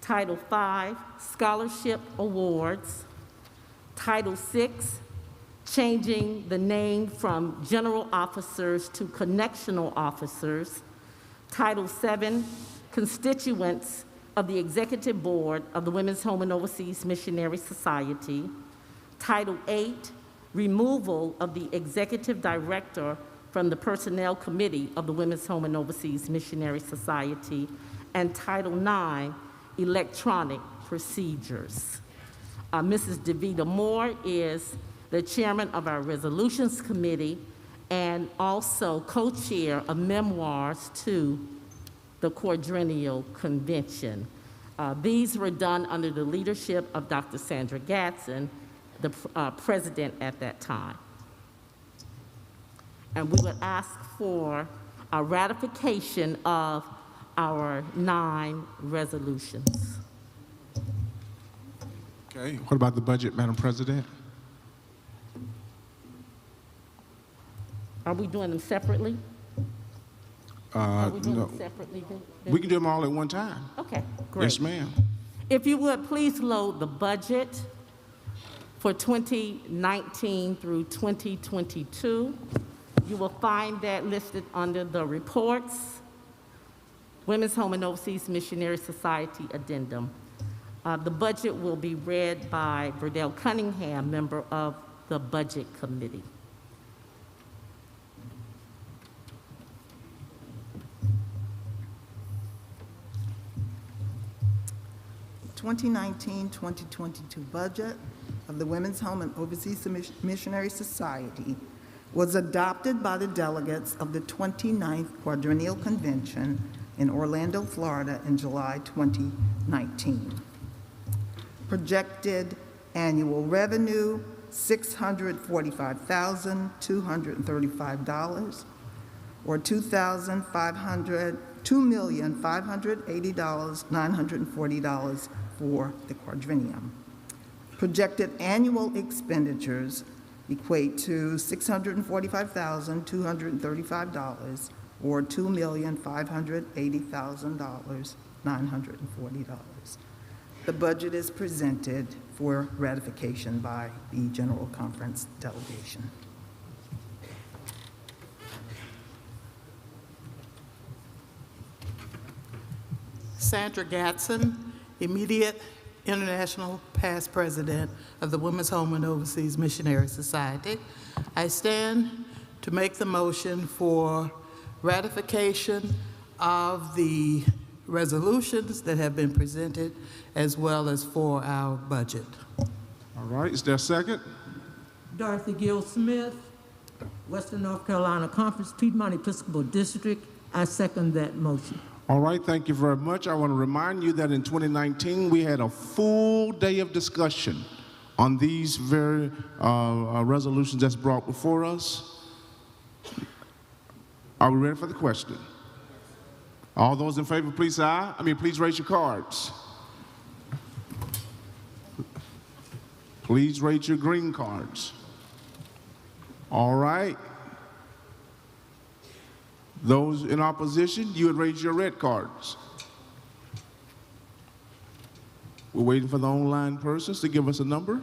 Title 5, Scholarship Awards. Title 6, changing the name from general officers to connectional officers. Title 7, constituents of the Executive Board of the Women's Home and Overseas Missionary Society. Title 8, removal of the Executive Director from the Personnel Committee of the Women's Home and Overseas Missionary Society. And Title 9, electronic procedures. Mrs. DeVita Moore is the chairman of our Resolutions Committee and also co-chair of Memoirs to the Quadrennial Convention. These were done under the leadership of Dr. Sandra Gatson, the president at that time. And we would ask for a ratification of our 9 resolutions. Okay, what about the budget, Madam President? Are we doing them separately? Are we doing No. them separately? We can do them all at one time. Okay, great. Yes, ma'am. If you would, please load the budget for 2019 through 2022. You will find that listed under the reports, Women's Home and Overseas Missionary Society Addendum. The budget will be read by Verdell Cunningham, member of the Budget Committee. The 2019-2022 budget of the Women's Home and Overseas Missionary Society was adopted by the delegates of the 29th Quadrennial Convention in Orlando, Florida in July 2019. Projected annual revenue, $645,235, or $2,580,940 for the quadrennium. Projected annual expenditures equate to $645,235, or $2,580,940. The budget is presented for ratification by the General Conference delegation. Sandra Gatson, immediate international past president of the Women's Home and Overseas Missionary Society. I stand to make the motion for ratification of the resolutions that have been presented, as well as for our budget. All right, is there a second? Dorothy Gill Smith, Western North Carolina Conference, Piedmont Episcopal District. I second that motion. All right, thank you very much. I want to remind you that in 2019, we had a full day of discussion on these very resolutions that's brought before us. Are we ready for the question? All those in favor, please say aye. Please raise your cards. Please raise your green cards. All right. Those in opposition, you would raise your red cards. We're waiting for the online persons to give us a number.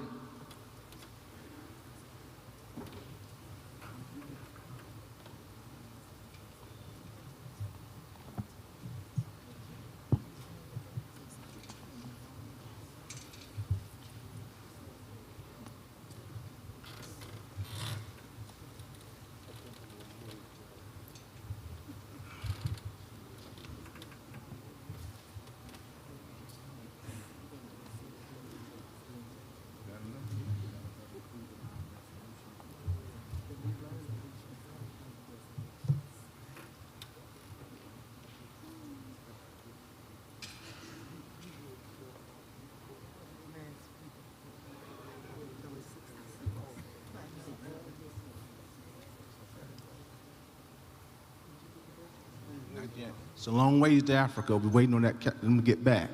It's a long ways to Africa. We're waiting on them to get back.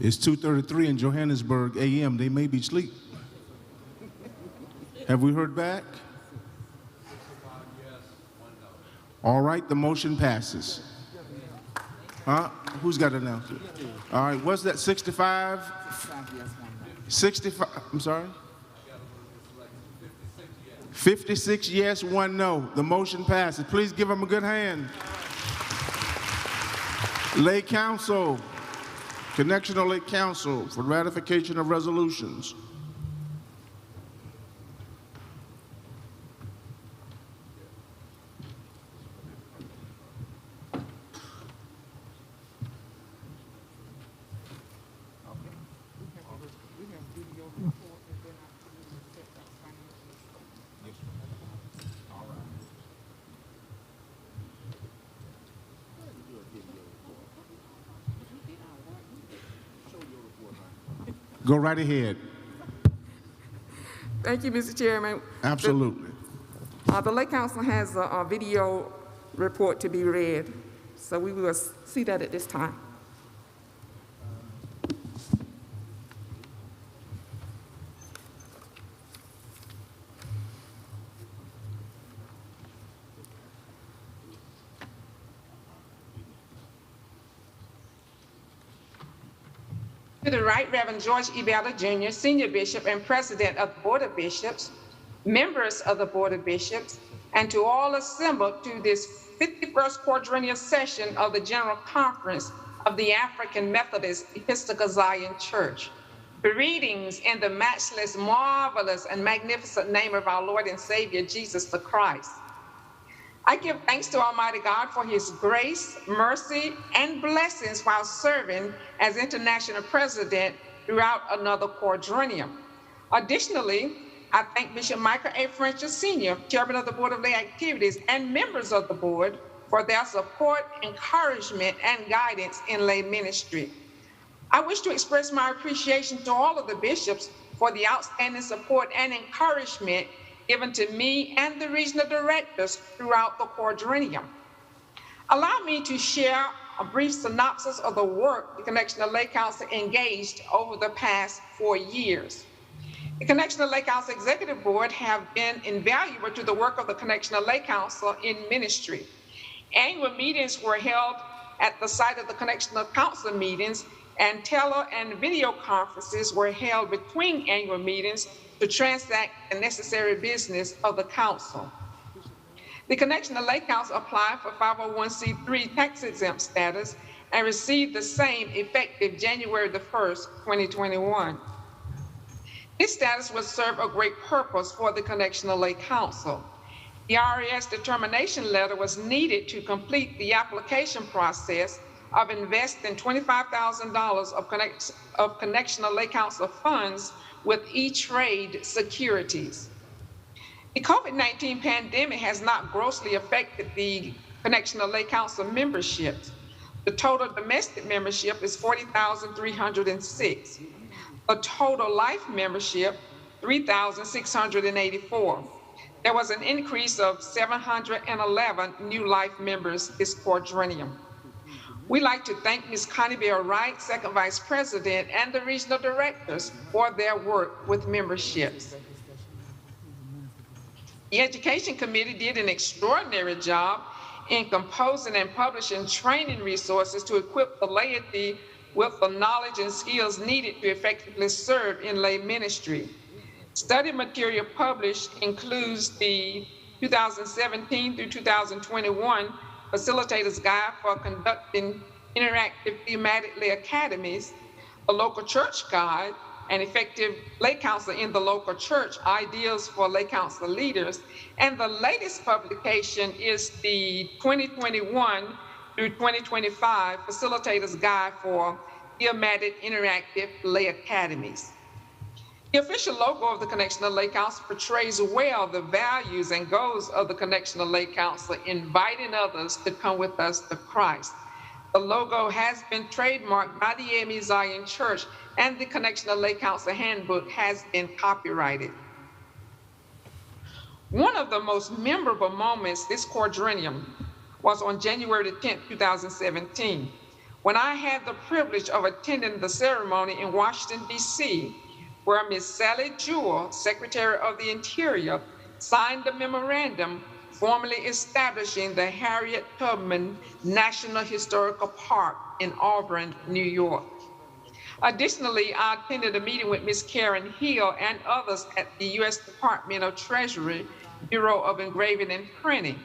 It's 2:33 in Johannesburg AM. They may be asleep. Have we heard back? All right, the motion passes. Who's got it now? All right, what's that, 65? 65, I'm sorry? 56 yes, 1 no. The motion passes. Please give them a good hand. Lay Council, Connectional Lay Council for ratification of resolutions. Go right ahead. Thank you, Mr. Chairman. Absolutely. The Lake Council has a video report to be read, so we will see that at this time. To the Right Reverend George E. Ballard Jr., Senior Bishop and President of the Board of Bishops, members of the Board of Bishops, and to all assembled to this 51st quadrennial session of the General Conference of the African Methodist Episcopal Zion Church. Greetings in the matchless, marvelous, and magnificent name of our Lord and Savior, Jesus the Christ. I give thanks to Almighty God for his grace, mercy, and blessings while serving as international president throughout another quadrennium. Additionally, I thank Bishop Michael A. French Sr., chairman of the Board of Lay Activities, and members of the board for their support, encouragement, and guidance in lay ministry. I wish to express my appreciation to all of the bishops for the outstanding support and encouragement given to me and the regional directors throughout the quadrennium. Allow me to share a brief synopsis of the work the Connectional Lay Council engaged over the past 4 years. The Connectional Lay Council Executive Board have been invaluable to the work of the Connectional Lay Council in ministry. Annual meetings were held at the site of the Connectional Council meetings, and tele and video conferences were held between annual meetings to transact the necessary business of the council. The Connectional Lay Council applied for 501c3 tax-exempt status and received the same effective January the 1st, 2021. This status will serve a great purpose for the Connectional Lay Council. The IRS determination letter was needed to complete the application process of investing $25,000 of Connectional Lay Council funds with E-Trade securities. The COVID-19 pandemic has not grossly affected the Connectional Lay Council memberships. The total domestic membership is 40,306. The total life membership, 3,684. There was an increase of 711 new life members this quadrennium. We'd like to thank Ms. Connie Bell Wright, Second Vice President, and the regional directors for their work with memberships. The Education Committee did an extraordinary job in composing and publishing training resources to equip the laity with the knowledge and skills needed to effectively serve in lay ministry. Study material published includes the 2017 through 2021 Facilitator's Guide for Conducting Interactive Thematic Lay Academies, a Local Church Guide, and Effective Lay Council in the Local Church, Ideas for Lay Council Leaders. And the latest publication is the 2021 through 2025 Facilitators Guide for Thematic Interactive Lay Academies. The official logo of the Connectional Lay Council portrays well the values and goals of the Connectional Lay Council, inviting others to come with us to Christ. The logo has been trademarked by the AME Zion Church, and the Connectional Lay Council handbook has been copyrighted. One of the most memorable moments this quadrennium was on January the 10th, 2017, when I had the privilege of attending the ceremony in Washington, D.C., where Ms. Sally Jewell, Secretary of the Interior, signed the memorandum formally establishing the Harriet Tubman National Historical Park in Auburn, New York. Additionally, I attended a meeting with Ms. Karen Hill and others at the U.S. Department of Treasury, Bureau of Engraving and Printing.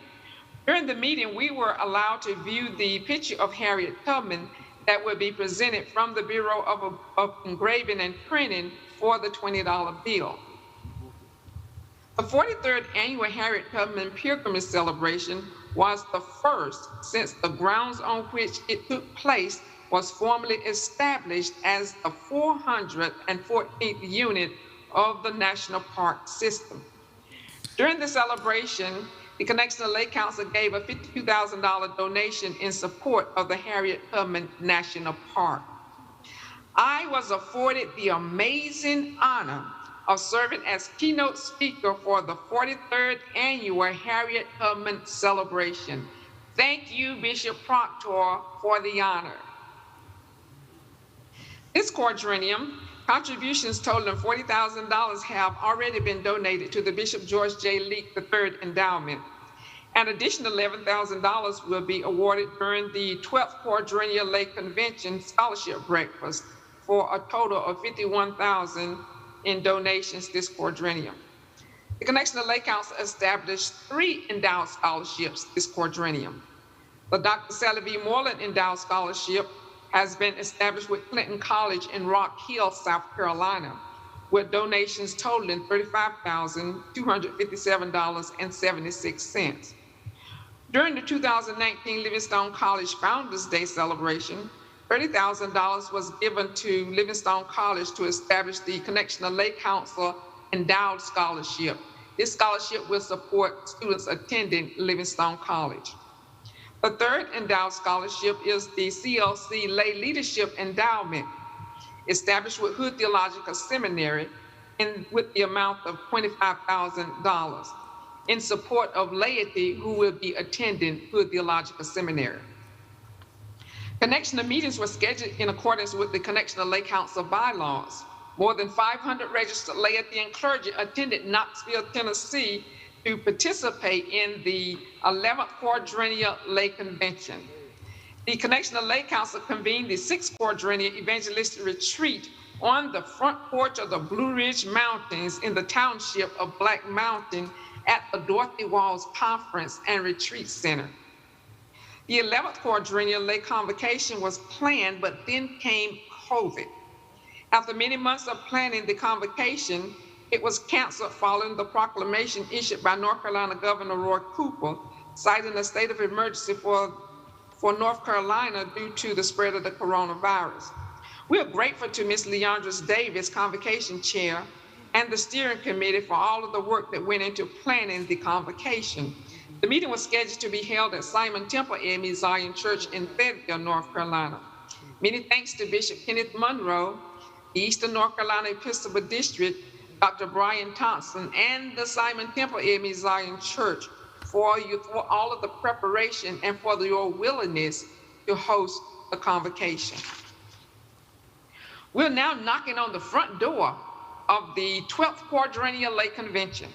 During the meeting, we were allowed to view the picture of Harriet Tubman that would be presented from the Bureau of Engraving and Printing for the $20 bill. The 43rd annual Harriet Tubman Pilgrimage Celebration was the first since the grounds on which it took place was formally established as the 414th unit of the National Park System. During the celebration, the Connectional Lay Council gave a $52,000 donation in support of the Harriet Tubman National Park. I was afforded the amazing honor of serving as keynote speaker for the 43rd annual Harriet Tubman celebration. Thank you, Bishop Proctor, for the honor. This quadrennium, contributions totaling $40,000 have already been donated to the Bishop George J. Leake III Endowment. An additional $11,000 will be awarded during the 12th Quadrennial Lay Convention Scholarship Breakfast for a total of $51,000 in donations this quadrennium. The Connectional Lay Council established 3 endowed scholarships this quadrennium. The Dr. Sally V. Moreland Endowed Scholarship has been established with Clinton College in Rock Hill, South Carolina, with donations totaling $35,257.76. During the 2019 Livingstone College Founders Day celebration, $30,000 was given to Livingstone College to establish the Connectional Lay Council Endowed Scholarship. This scholarship will support students attending Livingstone College. The third endowed scholarship is the CLC Lay Leadership Endowment, established with Hood Theological Seminary with the amount of $25,000 in support of laity who will be attending Hood Theological Seminary. Connectional meetings were scheduled in accordance with the Connectional Lay Council bylaws. More than 500 registered laity and clergy attended Knoxville, Tennessee to participate in the 11th Quadrennial Lay Convention. The Connectional Lay Council convened the 6th Quadrennial Evangelistic Retreat on the front porch of the Blue Ridge Mountains in the township of Black Mountain at the Dorothy Walls Conference and Retreat Center. The 11th Quadrennial Lay Convocation was planned, but then came COVID. After many months of planning the convocation, it was canceled following the proclamation issued by North Carolina Governor Roy Cooper, citing a state of emergency for North Carolina due to the spread of the coronavirus. We are grateful to Ms. Leandris Davis, Convocation Chair, and the steering committee for all of the work that went into planning the convocation. The meeting was scheduled to be held at Simon Temple AME Zion Church in Fayetteville, North Carolina. Many thanks to Bishop Kenneth Monroe, the Eastern North Carolina Episcopal District, Dr. Brian Thompson, and the Simon Temple AME Zion Church for all of the preparation and for your willingness to host the convocation. We're now knocking on the front door of the 12th Quadrennial Lay Convention.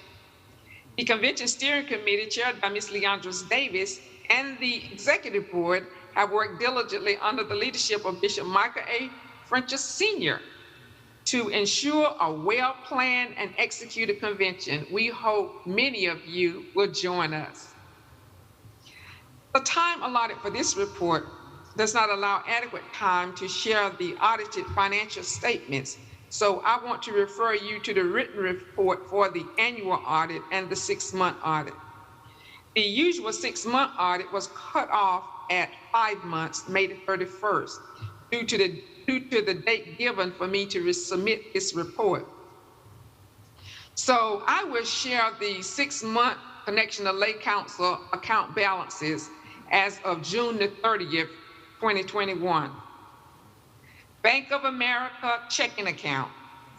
The Convention Steering Committee, chaired by Ms. Leandris Davis, and the Executive Board have worked diligently under the leadership of Bishop Michael A. Frenchess Sr. to ensure a well-planned and executed convention. We hope many of you will join us. The time allotted for this report does not allow adequate time to share the audited financial statements, so I want to refer you to the written report for the annual audit and the 6-month audit. The usual 6-month audit was cut off at 5 months, May the 31st, due to the date given for me to submit this report. So I will share the 6-month Connection of Lay Council account balances as of June the 30th, 2021. Bank of America checking account,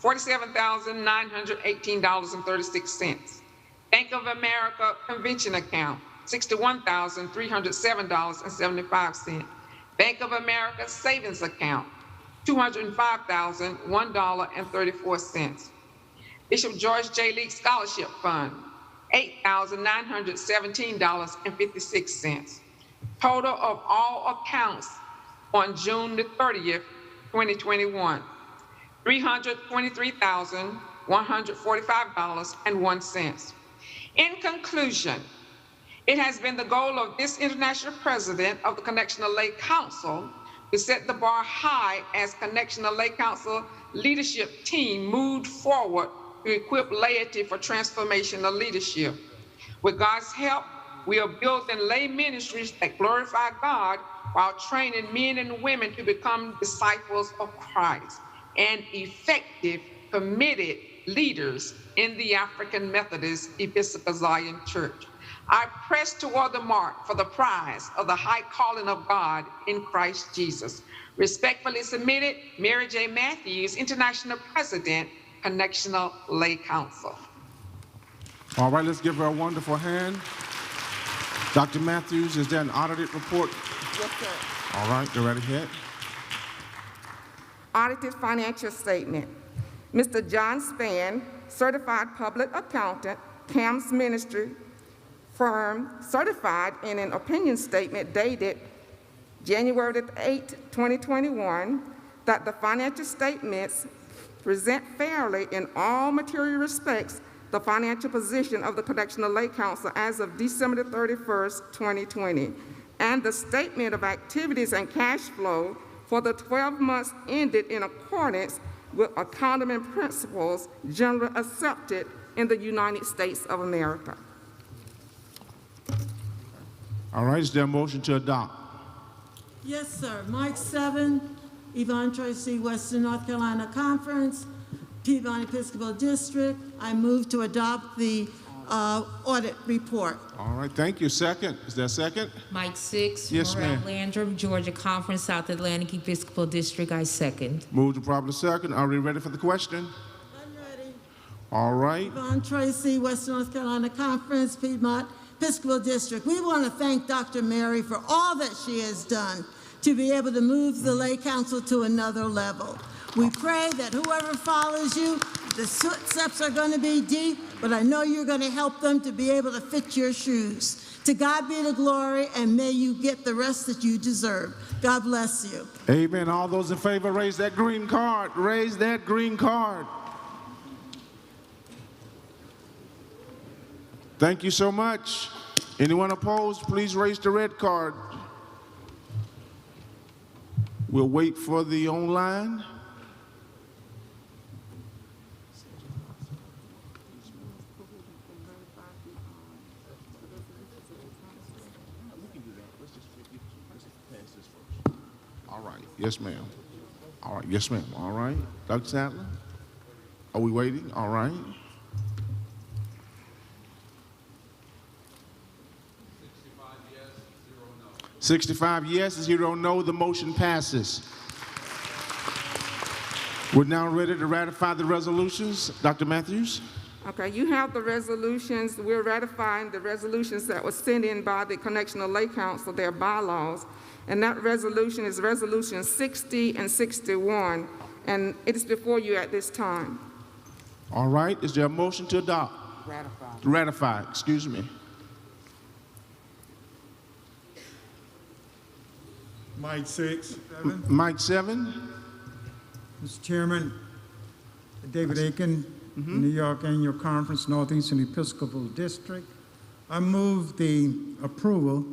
$47,918.36. Bank of America convention account, $61,307.75. Bank of America savings account, $205,001.34. Bishop George J. Lee Scholarship Fund, $8,917.56. Total of all accounts on June the 30th, 2021, $323,145.01. In conclusion, it has been the goal of this international president of the Connection of Lay Council to set the bar high as Connection of Lay Council leadership team moved forward to equip laity for transformational leadership. With God's help, we are building lay ministries that glorify God while training men and women to become disciples of Christ and effective, committed leaders in the African Methodist Episcopal Zion Church. I press toward the mark for the prize of the high calling of God in Christ Jesus. Respectfully submitted, Mary J. Matthews, International President, Connectional Lay Council. All right, let's give her a wonderful hand. Dr. Matthews, is there an audited report? Yes, sir. All right, go right ahead. Audited financial statement. Mr. John Spann, Certified Public Accountant, CAMS Ministry Firm, certified in an opinion statement dated January 8, 2021, that the financial statements present fairly in all material respects the financial position of the Connection of Lay Council as of December 31st, 2020, and the statement of activities and cash flow for the 12 months ended in accordance with accounting principles generally accepted in the United States of America. All right, is there a motion to adopt? Yes, sir. Mike 7, Yvonne Tracy, Western North Carolina Conference, Tubman Episcopal District. I move to adopt the audit report. All right, thank you. Second, is there a second? Mike 6, Yes, Morel ma'am. Landrum, Georgia Conference, South Atlantic Episcopal District. I second. Move to properly second. Are we ready for the question? I'm ready. All right. Yvonne Tracy, Western North Carolina Conference, Piedmont Episcopal District. We want to thank Dr. Mary for all that she has done to be able to move the Lay Council to another level. We pray that whoever follows you, the footsteps are going to be deep, but I know you're going to help them to be able to fit your shoes. To God be the glory, and may you get the rest that you deserve. God bless you. Amen. All those in favor, raise that green card. Raise that green card. Thank you so much. Anyone opposed, please raise the red card. We'll wait for the online. All right. Yes, ma'am. All right. Yes, ma'am. All right. Dr. Sadler? Are we waiting? All right. 65 yes, 0 no. The motion passes. We're now ready to ratify the resolutions. Dr. Matthews? Okay, you have the resolutions. We're ratifying the resolutions that were sent in by the Connection of Lay Council, their bylaws. And that resolution is Resolution 60 and 61, and it is before you at this time. All right, is there a motion to adopt? Ratify. Ratify, excuse me. Mike 6. Mike 7. Mr. Chairman, David Aiken, New York Annual Conference, Northeastern Episcopal District. I move the approval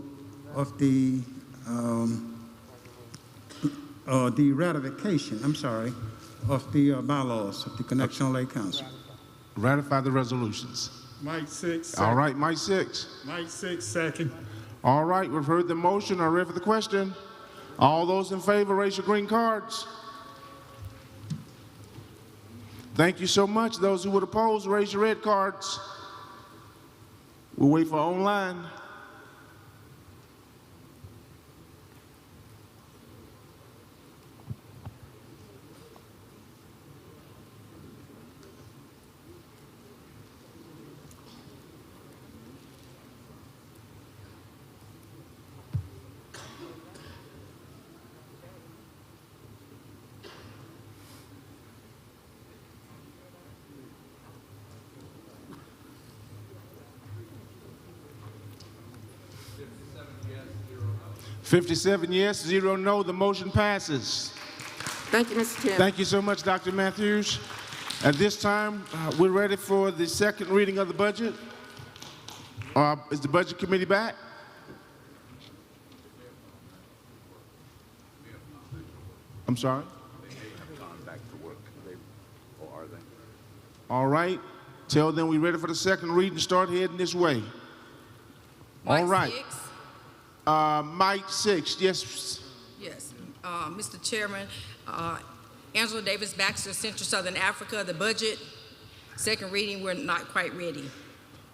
of the ratification, of the bylaws of the Connection of Lay Council. Ratify the resolutions. Mike 6. All right, Mike 6. Mike 6, second. All right, we've heard the motion. Are ready for the question? All those in favor, raise your green cards. Thank you so much. Those who would oppose, raise your red cards. We'll wait for online. $57 yes, 0 no. The motion passes. Thank you, Mr. Chairman. Thank you so much, Dr. Matthews. At this time, we're ready for the second reading of the budget. Is the Budget Committee back? I'm sorry? They may have gone back to work, or are they? All right. Tell them we're ready for the second reading. Start heading this way. All right. Mike 6, yes. Yes, Mr. Chairman, Angela Davis Baxter, Central Southern Africa, the budget, second reading, we're not quite ready.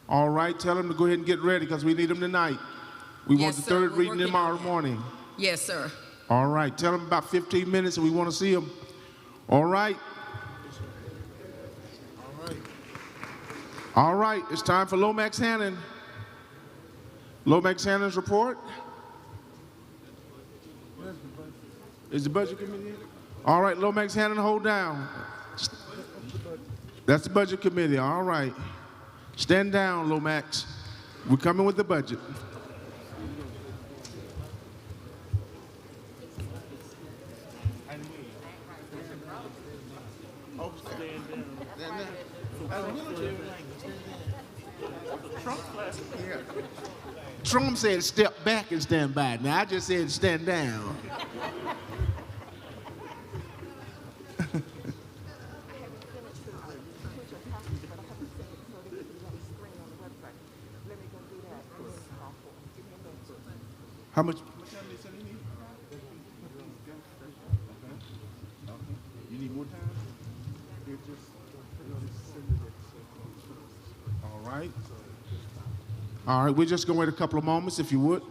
All right, tell them to go ahead and get ready because we need them tonight. We want the third reading tomorrow morning. Yes, sir. All right, tell them about 15 minutes and we want to see them. All right. All right, it's time for Lomax-Hannon. Lomax-Hannon's report. Is the Budget Committee? All right, Lomax-Hannon, hold down. That's the Budget Committee, all right. Stand down, Lomax. We're coming with the budget. Trump said step back and stand by. Now I just said stand down. How much? You need more time? All right. All right, we're just going to wait a couple of moments, if you would.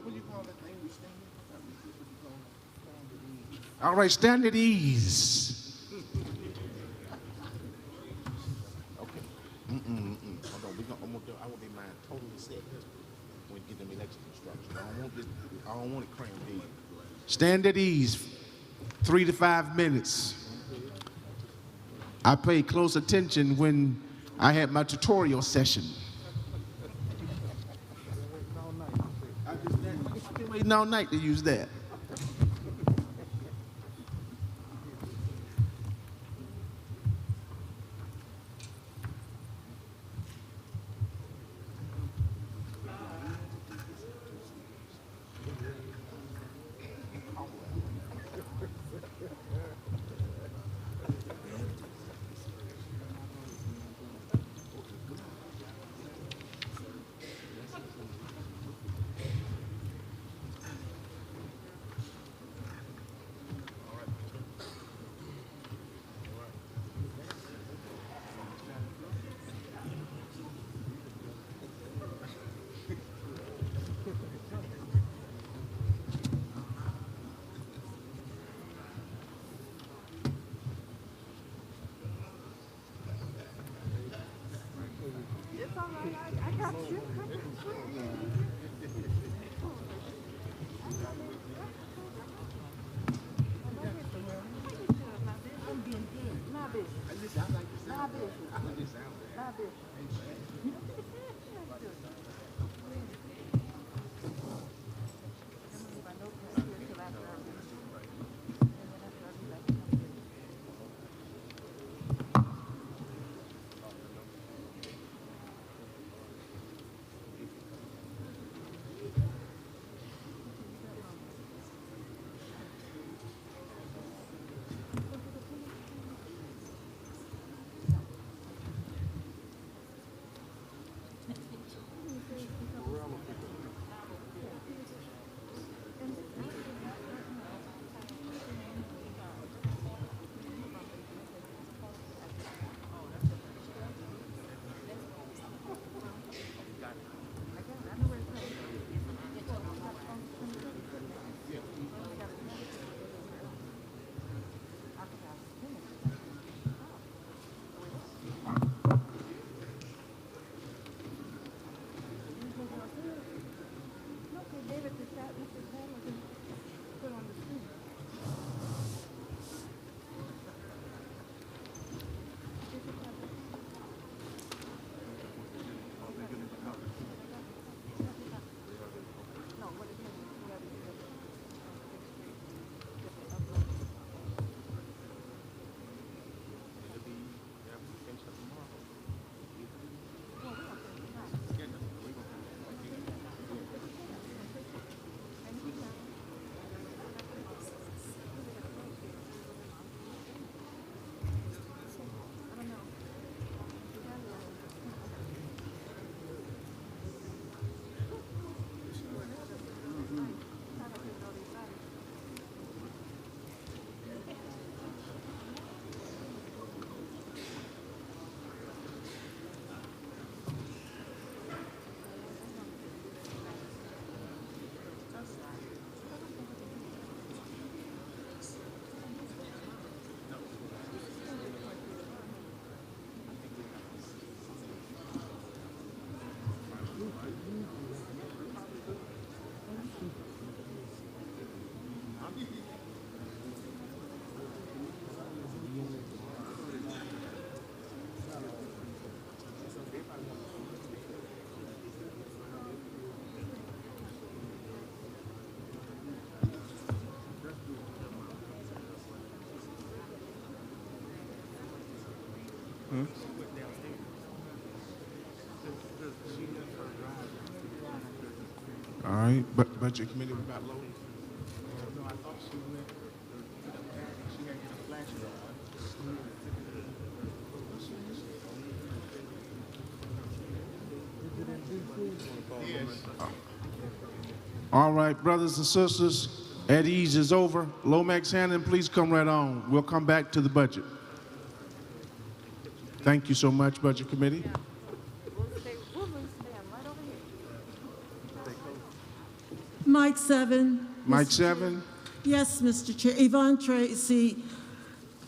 All right, stand at ease. Okay. Hold on, I want my mind totally set when we get them election instructions. I don't want it crammed in. Stand at ease, 3 to 5 minutes. I paid close attention when I had my tutorial session. I've been waiting all night to use that. All right, but Budget Committee, we got low. All right, brothers and sisters, at ease is over. Lomax-Hannon, please come right on. We'll come back to the budget. Thank you so much, Budget Committee. Mike 7. Mike 7. Yes, Mr. Chair. Yvonne Tracy,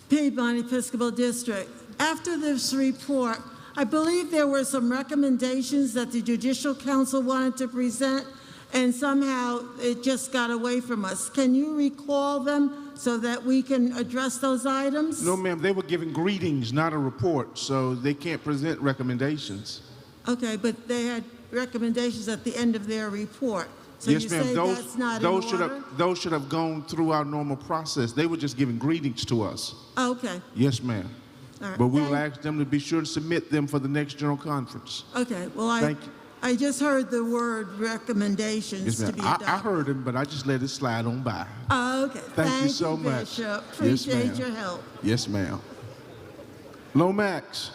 Piedmont Episcopal District. After this report, I believe there were some recommendations that the Judicial Council wanted to present, and somehow it just got away from us. Can you recall them so that we can address those items? No, ma'am, they were giving greetings, not a report, so they can't present recommendations. Okay, but they had recommendations at the end of their report. So yes, you ma'am. say that's not in order? Those should have gone through our normal process. They were just giving greetings to us. Oh, okay. Yes, ma'am. All right. But we will ask them to be sure to submit them for the next general conference. Okay. Well, I just heard the word recommendations Yes, to ma'am. be adopted. I heard him, but I just let it slide on by. Oh, okay. Thank you so much. Bishop. Yes, Appreciate ma'am. your help. Yes, ma'am. Lomax.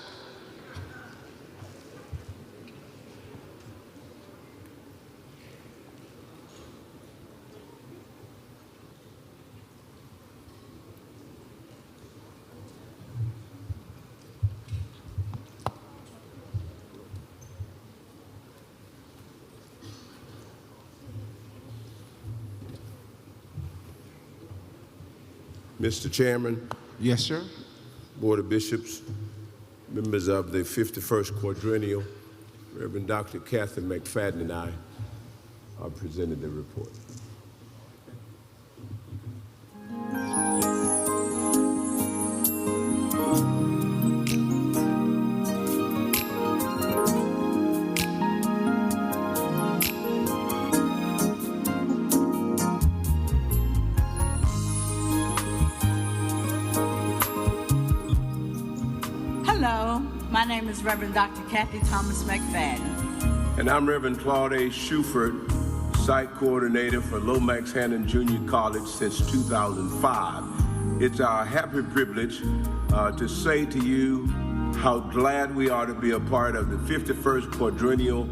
Mr. Chairman. Yes, sir. Board of Bishops, members of the 51st Quadrennial, Reverend Dr. Catherine McFadden and I are presenting the report. My name is Reverend Dr. Kathy Thomas McFadden. And I'm Reverend Claude A. Shuford, Site Coordinator for Lomax-Hannon Junior College since 2005. It's our happy privilege to say to you how glad we are to be a part of the 51st Quadrennial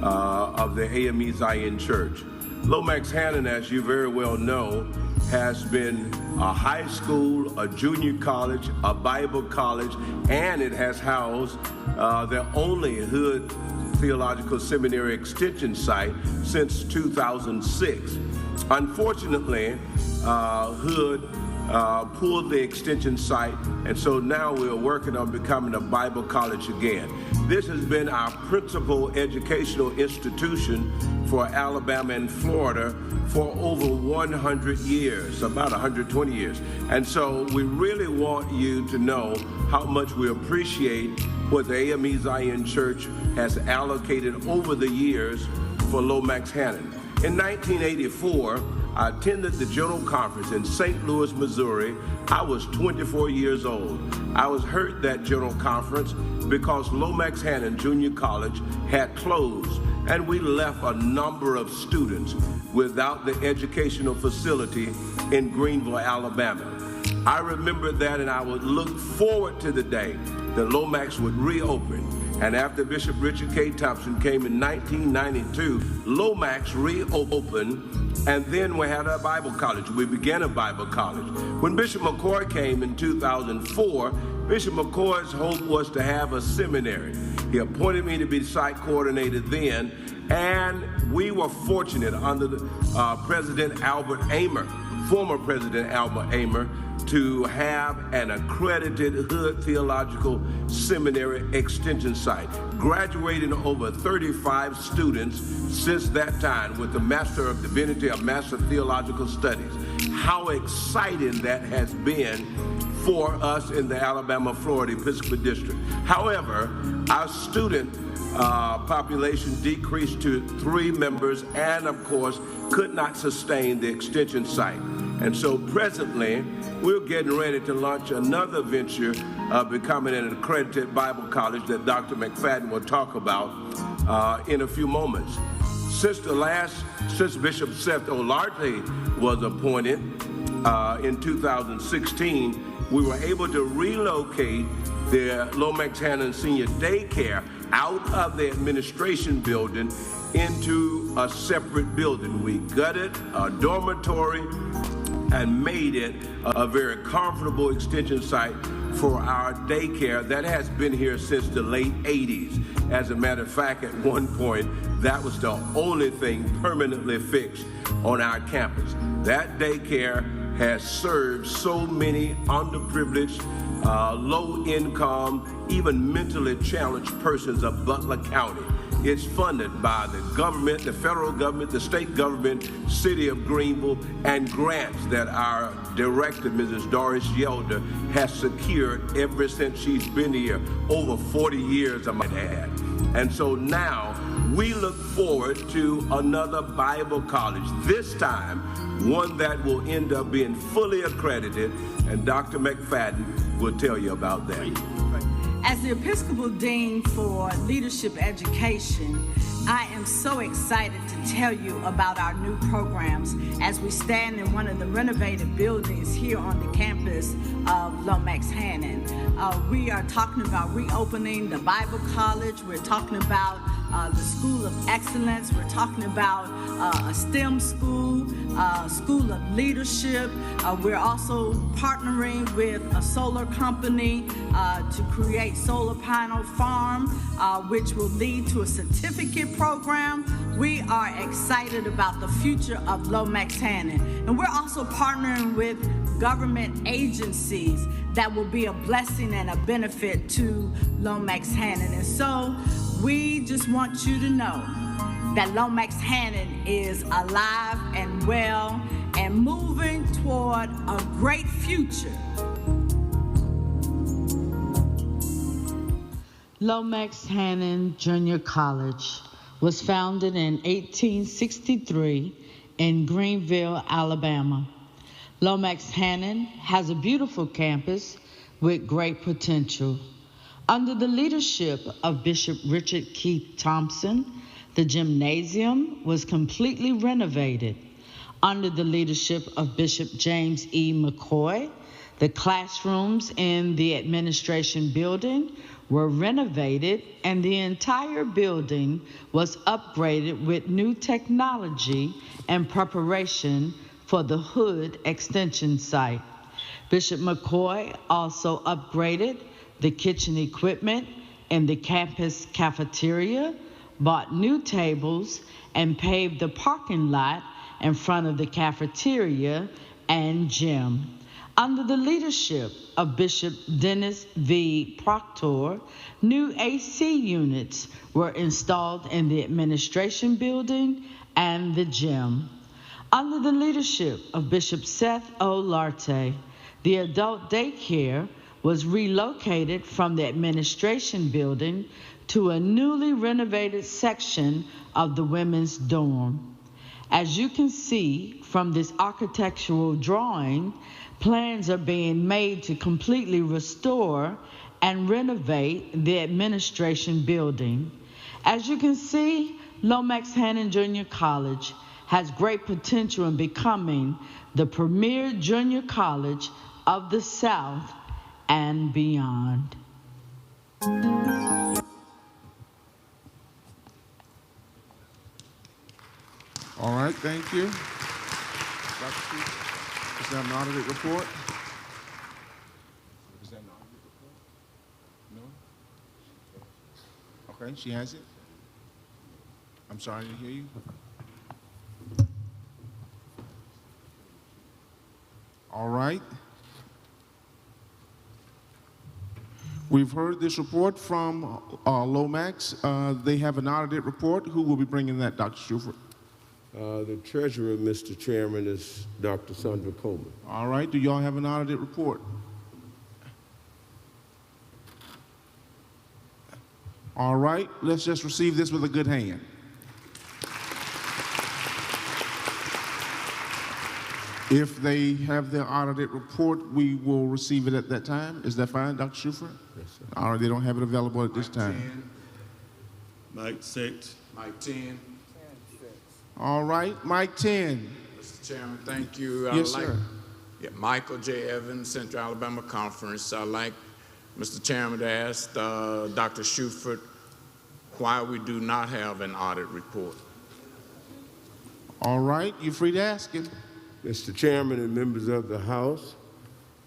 of the AME Zion Church. Lomax-Hannon, as you very well know, has been a high school, a junior college, a Bible college, and it has housed the only Hood Theological Seminary extension site since 2006. Unfortunately, Hood pulled the extension site, and so now we're working on becoming a Bible college again. This has been our principal educational institution for Alabama and Florida for over 100 years, about 120 years. And so we really want you to know how much we appreciate what the AME Zion Church has allocated over the years for Lomax-Hannon. In 1984, I attended the General Conference in St. Louis, Missouri. I was 24 years old. I was hurt that General Conference because Lomax-Hannon Junior College had closed, and we left a number of students without the educational facility in Greenville, Alabama. I remember that, and I would look forward to the day that Lomax would reopen. And after Bishop Richard K. Thompson came in 1992, Lomax reopened, and then we had a Bible college. We began a Bible college. When Bishop McCoy came in 2004, Bishop McCoy's hope was to have a seminary. He appointed me to be site coordinator then, and we were fortunate under the President Albert Amer, former President Albert Amer, to have an accredited Hood Theological Seminary extension site, graduating over 35 students since that time with a Master of Divinity, a Master of Theological Studies. How exciting that has been for us in the Alabama-Florida Episcopal District. However, our student population decreased to 3 members and, of course, could not sustain the extension site. And so presently, we're getting ready to launch another venture becoming an accredited Bible college that Dr. McFadden will talk about in a few moments. Since Bishop Seth Olarte was appointed in 2016, we were able to relocate the Lomax-Hannon Senior Daycare out of the administration building into a separate building. We gutted a dormitory and made it a very comfortable extension site for our daycare that has been here since the late 80s. As a matter of fact, at one point, that was the only thing permanently fixed on our campus. That daycare has served so many underprivileged, low-income, even mentally challenged persons of Butler County. It's funded by the government, the federal government, the state government, City of Greenville, and grants that our director, Mrs. Doris Yelder, has secured ever since she's been here, over 40 years, I might add. And so now we look forward to another Bible college, this time one that will end up being fully accredited, and Dr. McFadden will tell you about that. As the Episcopal Dean for Leadership Education, I am so excited to tell you about our new programs as we stand in one of the renovated buildings here on the campus of Lomax-Hannon. We are talking about reopening the Bible College. We're talking about the School of Excellence. We're talking about a STEM school, School of Leadership. We're also partnering with a solar company to create solar panel farm, which will lead to a certificate program. We are excited about the future of Lomax-Hannon. And we're also partnering with government agencies that will be a blessing and a benefit to Lomax-Hannon. And so we just want you to know that Lomax-Hannon is alive and well and moving toward a great future. Lomax-Hannon Junior College was founded in 1863 in Greenville, Alabama. Lomax-Hannon has a beautiful campus with great potential. Under the leadership of Bishop Richard Keith Thompson, the gymnasium was completely renovated. Under the leadership of Bishop James E. McCoy, the classrooms in the administration building were renovated and the entire building was upgraded with new technology and preparation for the Hood Extension site. Bishop McCoy also upgraded the kitchen equipment in the campus cafeteria, bought new tables, and paved the parking lot in front of the cafeteria and gym. Under the leadership of Bishop Dennis V. Proctor, new AC units were installed in the administration building and the gym. Under the leadership of Bishop Seth Olarte, the adult daycare was relocated from the administration building to a newly renovated section of the women's dorm. As you can see from this architectural drawing, plans are being made to completely restore and renovate the administration building. As you can see, Lomax-Hannon Junior College has great potential in becoming the premier junior college of the South and beyond. All right, thank you. Dr. Chief, is that an audited report? Is that an audited report? No? Okay, she has it. I'm sorry, I didn't hear you. All right. We've heard this report from Lomax. They have an audited report. Who will be bringing that, Dr. Schufert? The treasurer, Mr. Chairman, is Dr. Sandra Coleman. All right. Do y'all have an audited report? All right. Let's just receive this with a good hand. If they have their audited report, we will receive it at that time. Is that fine, Dr. Schufer? Yes, sir. All right, they don't have it available at this time. 10. Mike 6. Mike 10. All right, Mike 10. Mr. Chairman, thank you. Yes, sir. Yeah, Michael J. Evans, Central Alabama Conference. I'd like, Mr. Chairman, to ask Dr. Shuford why we do not have an audit report. All right, you're free to ask him. Mr. Chairman and members of the House,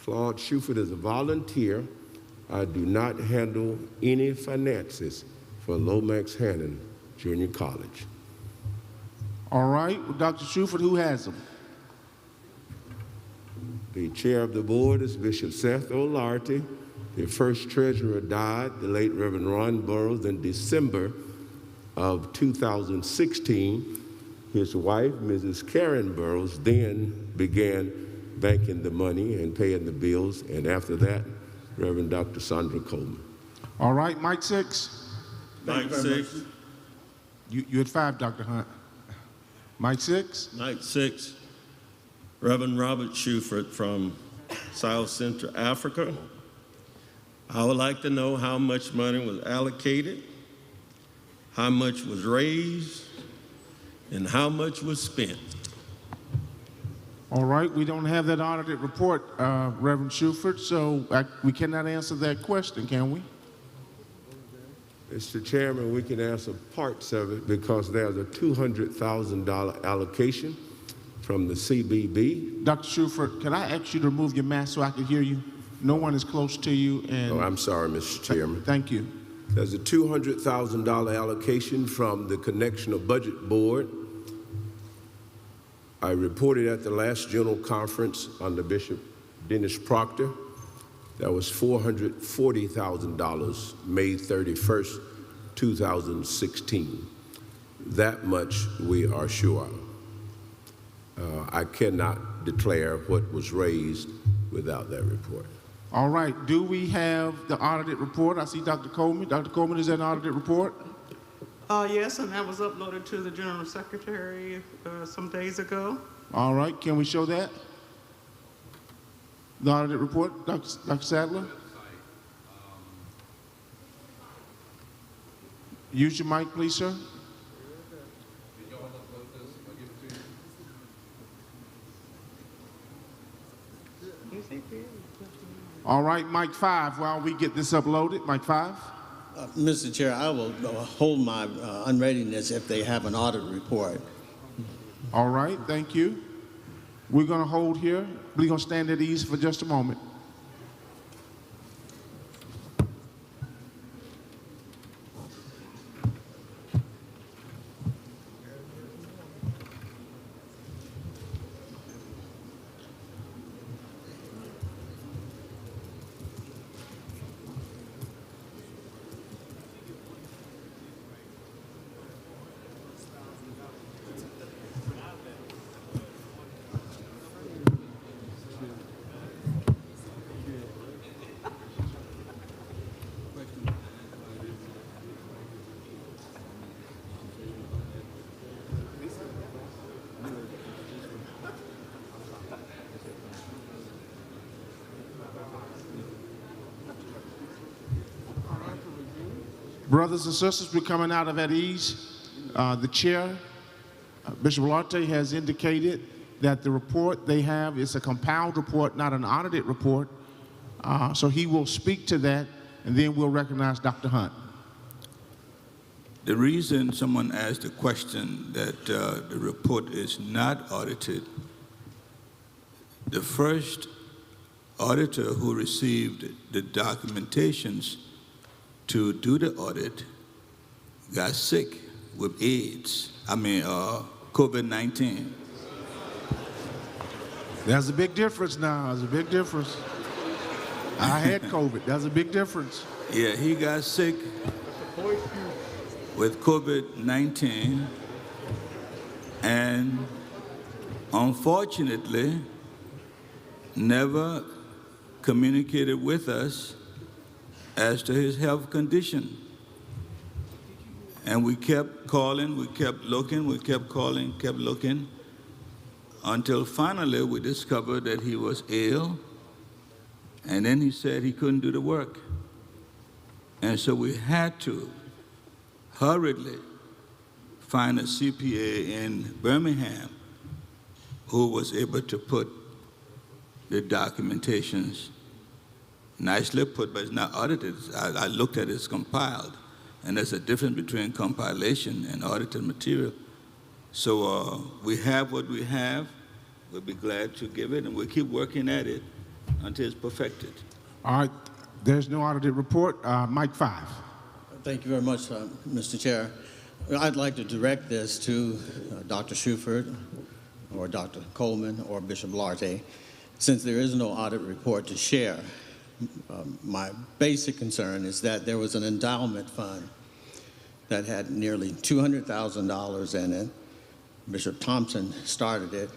Claude Shuford is a volunteer. I do not handle any finances for Lomax-Hannon Junior College. All right, well, Dr. Shuford, who has them? The chair of the board is Bishop Seth O'Larty. The first treasurer died, the late Reverend Ron Burroughs, in December of 2016. His wife, Mrs. Karen Burroughs, then began banking the money and paying the bills, and after that, Reverend Dr. Sandra Coleman. All right, Mike 6. Mike 6. You had 5, Dr. Hunt. Mike 6. Mike 6. Reverend Robert Shuford from South Central Africa. I would like to know how much money was allocated, how much was raised, and how much was spent. All right, we don't have that audited report, Reverend Shuford, so we cannot answer that question, can we? Mr. Chairman, we can answer parts of it because there's a $200,000 allocation from the CBB. Dr. Shuford, can I ask you to remove your mask so I can hear you? No one is close to you. And Oh, I'm sorry, Mr. Chairman. Thank you. There's a $200,000 allocation from the Connectional Budget Board. I reported at the last general conference under Bishop Dennis Proctor. That was $440,000, May 31st, 2016. That much we are sure of. I cannot declare what was raised without that report. All right, do we have the audited report? I see Dr. Coleman. Dr. Coleman, is that an audited report? Yes, and that was uploaded to the General Secretary some days ago. All right, can we show that? The audited report, Dr. Sadler? Use your mic, please, sir. All right, Mike 5, while we get this uploaded, Mike 5. Mr. Chair, I will hold my unreadiness if they have an audit report. All right, thank you. We're going to hold here. We're going to stand at ease for just a moment. Brothers and sisters, we're coming out of at ease. The chair, Bishop Larte, has indicated that the report they have is a compiled report, not an audited report. So he will speak to that, and then we'll recognize Dr. Hunt. The reason someone asked the question that the report is not audited, the first auditor who received the documentations to do the audit got sick with COVID-19. There's a big difference now. There's a big difference. I had COVID. There's a big difference. Yeah, he got sick with COVID-19, and unfortunately never communicated with us as to his health condition. And we kept calling, we kept looking, we kept calling, kept looking. until finally we discovered that he was ill, and then he said he couldn't do the work. And so we had to hurriedly find a CPA in Birmingham who was able to put the documentations nicely put, but it's not audited. I looked at it, it's compiled. And there's a difference between compilation and audited material. So we have what we have. We'll be glad to give it, and we'll keep working at it until it's perfected. All right, there's no audited report. Mike 5. Thank you very much, Mr. Chair. I'd like to direct this to Dr. Shuford or Dr. Coleman or Bishop Larte, since there is no audit report to share. My basic concern is that there was an endowment fund that had nearly $200,000 in it. Bishop Thompson started it.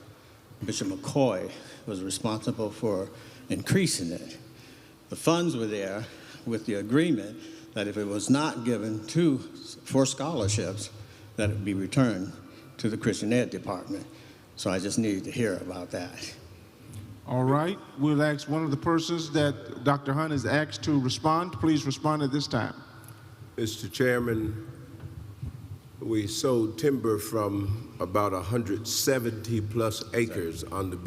Bishop McCoy was responsible for increasing it. The funds were there with the agreement that if it was not given for scholarships, that it would be returned to the Christian Ed Department. So I just needed to hear about that. All right, we'll ask one of the persons that Dr. Hunt has asked to respond. Please respond at this time. Mr. Chairman, we sold timber from about 170 plus acres on the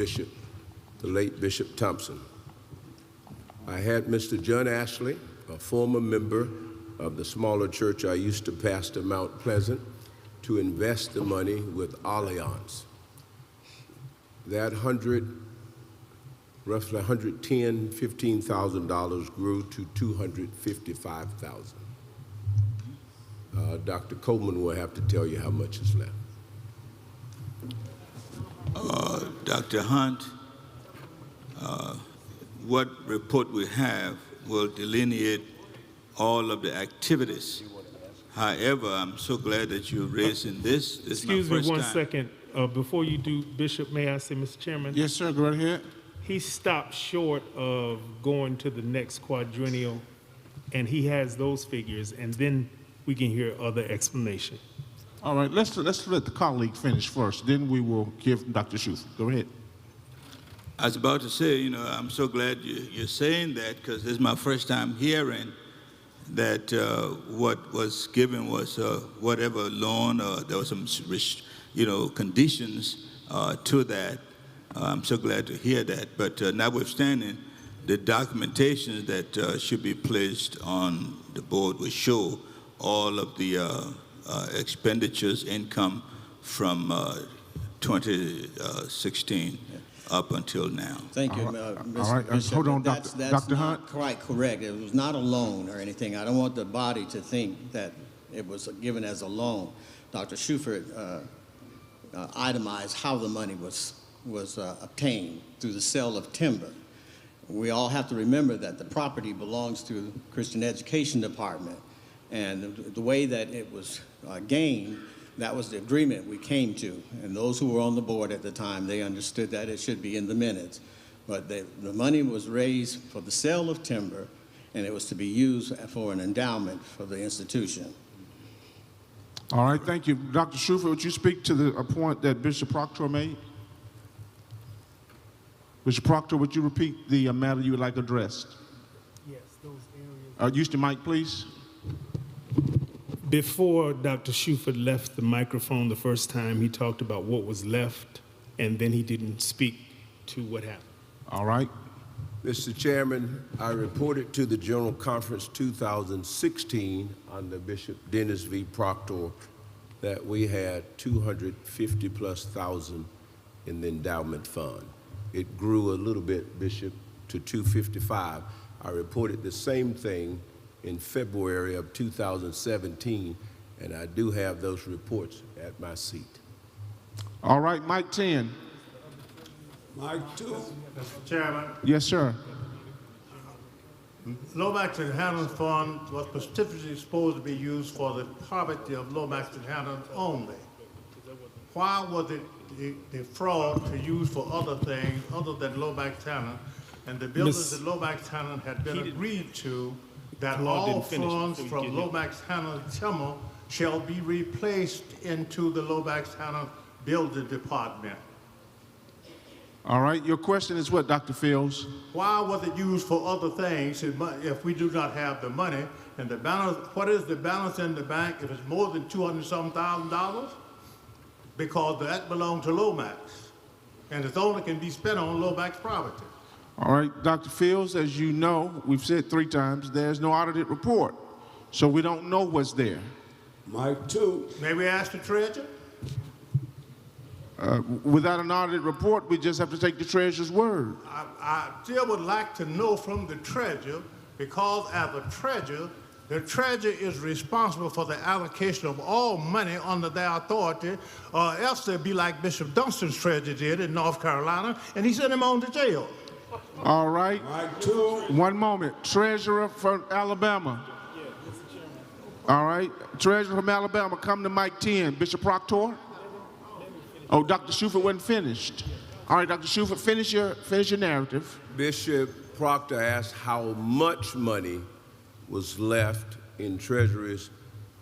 late Bishop Thompson. I had Mr. John Ashley, a former member of the smaller church I used to pastor, Mount Pleasant, to invest the money with Allianz. That roughly $110,000, $15,000 grew to $255,000. Dr. Coleman will have to tell you how much is left. Dr. Hunt, what report we have will delineate all of the activities. However, I'm so glad that you're raising this. Excuse me one second. Before you do, Bishop, may I say, Mr. Chairman? Yes, sir, go right ahead. He stopped short of going to the next quadrennial, and he has those figures, and then we can hear other explanation. All right, let's let the colleague finish first, then we will give Dr. Schuth. Go ahead. I was about to say, I'm so glad you're saying that, because this is my first time hearing that what was given was whatever loan, there was some conditions to that. I'm so glad to hear that. But notwithstanding, the documentation that should be placed on the board will show all of the expenditures, income from 2016 up until now. Thank you, Mr. Bishop. Hold on, That's Dr. not Hunt. quite correct. It was not a loan or anything. I don't want the body to think that it was given as a loan. Dr. Shuford itemized how the money was obtained through the sale of timber. We all have to remember that the property belongs to the Christian Education Department, and the way that it was gained, that was the agreement we came to. And those who were on the board at the time, they understood that it should be in the minutes. But the money was raised for the sale of timber, and it was to be used for an endowment for the institution. All right, thank you. Dr. Schufer, would you speak to the point that Bishop Proctor made? Bishop Proctor, would you repeat the matter you would like addressed? Yes, those areas. Use the mic, please. Before Dr. Shuford left the microphone the first time, he talked about what was left, and then he didn't speak to what happened. All right. Mr. Chairman, I reported to the General Conference 2016 under Bishop Dennis V. Proctor that we had 250 plus thousand in the endowment fund. It grew a little bit, Bishop, to 255. I reported the same thing in February of 2017, and I do have those reports at my seat. All right, Mike 10. Mike 2. Mr. Chairman. Yes, sir. Lomax-Hannon Fund was specifically supposed to be used for the poverty of Lomax-Hannon only. Why was it the fraud to use for other things other than Lomax-Hannon? And the buildings that Lomax-Hannon had been agreed to that all funds from Lomax-Hannon timber shall be replaced into the Lomax-Hannon building department. All right, your question is what, Dr. Fields? Why was it used for other things if we do not have the money? And the balance, what is the balance in the bank if it's more than $200,000? Because that belongs to Lomax. And it only can be spent on Lomax property. All right, Dr. Fields, as you know, we've said 3 times, there's no audited report. So we don't know what's there. Mike 2. May we ask the treasurer? Without an audited report, we just have to take the treasurer's word. I still would like to know from the treasurer, because as a treasurer, the treasurer is responsible for the allocation of all money under their authority, or else they'd be like Bishop Dunstan's treasurer did in North Carolina, and he sent him on to jail. All right. Mike 2. One moment. Treasurer from Alabama. All right. Treasurer from Alabama, come to Mike 10. Bishop Proctor. Oh, Dr. Shuford wasn't finished. All right, Dr. Shuford, finish your narrative. Bishop Proctor asked how much money was left in treasuries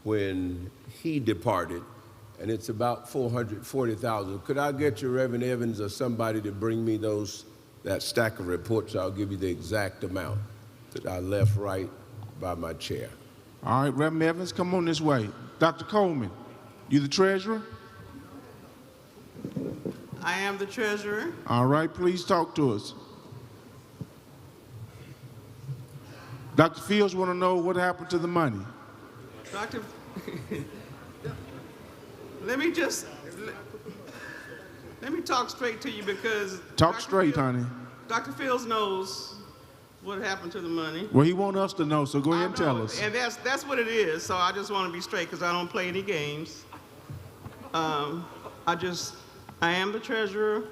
when he departed, and it's about $440,000. Could I get your Reverend Evans or somebody to bring me that stack of reports? I'll give you the exact amount that I left right by my chair. All right, Reverend Evans, come on this way. Dr. Coleman, you the treasurer? I am the treasurer. All right, please talk to us. Dr. Fields want to know what happened to the money. Doctor, let me talk straight to you because Talk straight, honey. Dr. Fields knows what happened to the money. Well, he wants us to know, so go ahead and tell us. And that's what it is. So I just want to be straight because I don't play any games. I am the treasurer,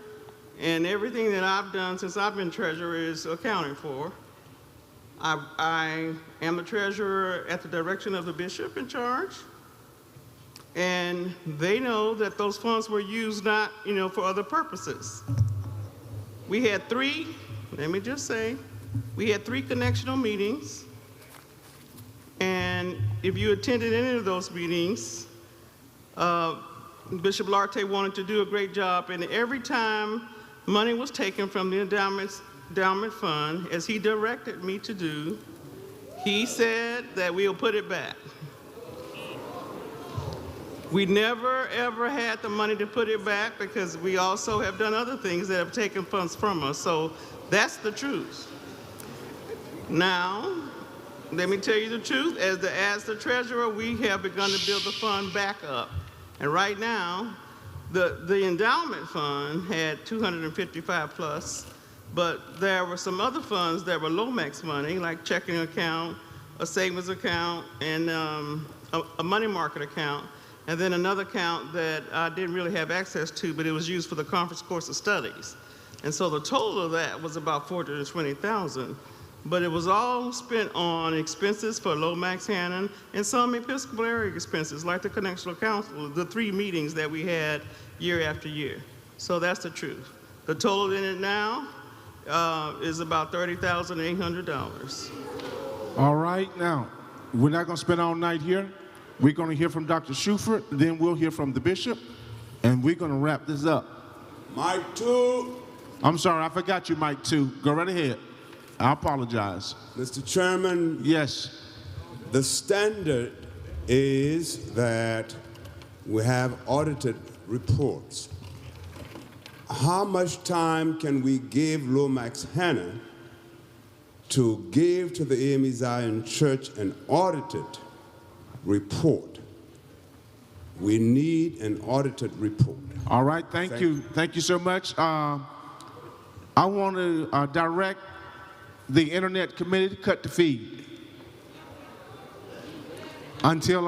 and everything that I've done since I've been treasurer is accounted for. I am the treasurer at the direction of the bishop in charge, and they know that those funds were used not, for other purposes. We had 3 connectional meetings, and if you attended any of those meetings, Bishop Larte wanted to do a great job, and every time money was taken from the endowment fund, as he directed me to do, he said that we'll put it back. We never, ever had the money to put it back because we also have done other things that have taken funds from us, so that's the truth. Now, let me tell you the truth, as the treasurer, we have begun to build the fund back up. And right now, the endowment fund had 255 plus, but there were some other funds that were Lomax money, like checking account, a savings account, and a money market account, and then another account that I didn't really have access to, but it was used for the conference course of studies. And so the total of that was about $420,000. But it was all spent on expenses for Lomax-Hannon and some Episcopal area expenses, like the Connectional Council, the 3 meetings that we had year after year. So that's the truth. The total in it now is about $30,800. All right, now, we're not going to spend all night here. We're going to hear from Dr. Shuford, then we'll hear from the bishop, and we're going to wrap this up. Mike 2. I'm sorry, I forgot you, Mike 2. Go right ahead. I apologize. Mr. Chairman. Yes. The standard is that we have audited reports. How much time can we give Lomax-Hannon to give to the AME Zion Church an audited report? We need an audited report. All right, thank you. Thank you so much. I want to direct the Internet Committee to cut the feed until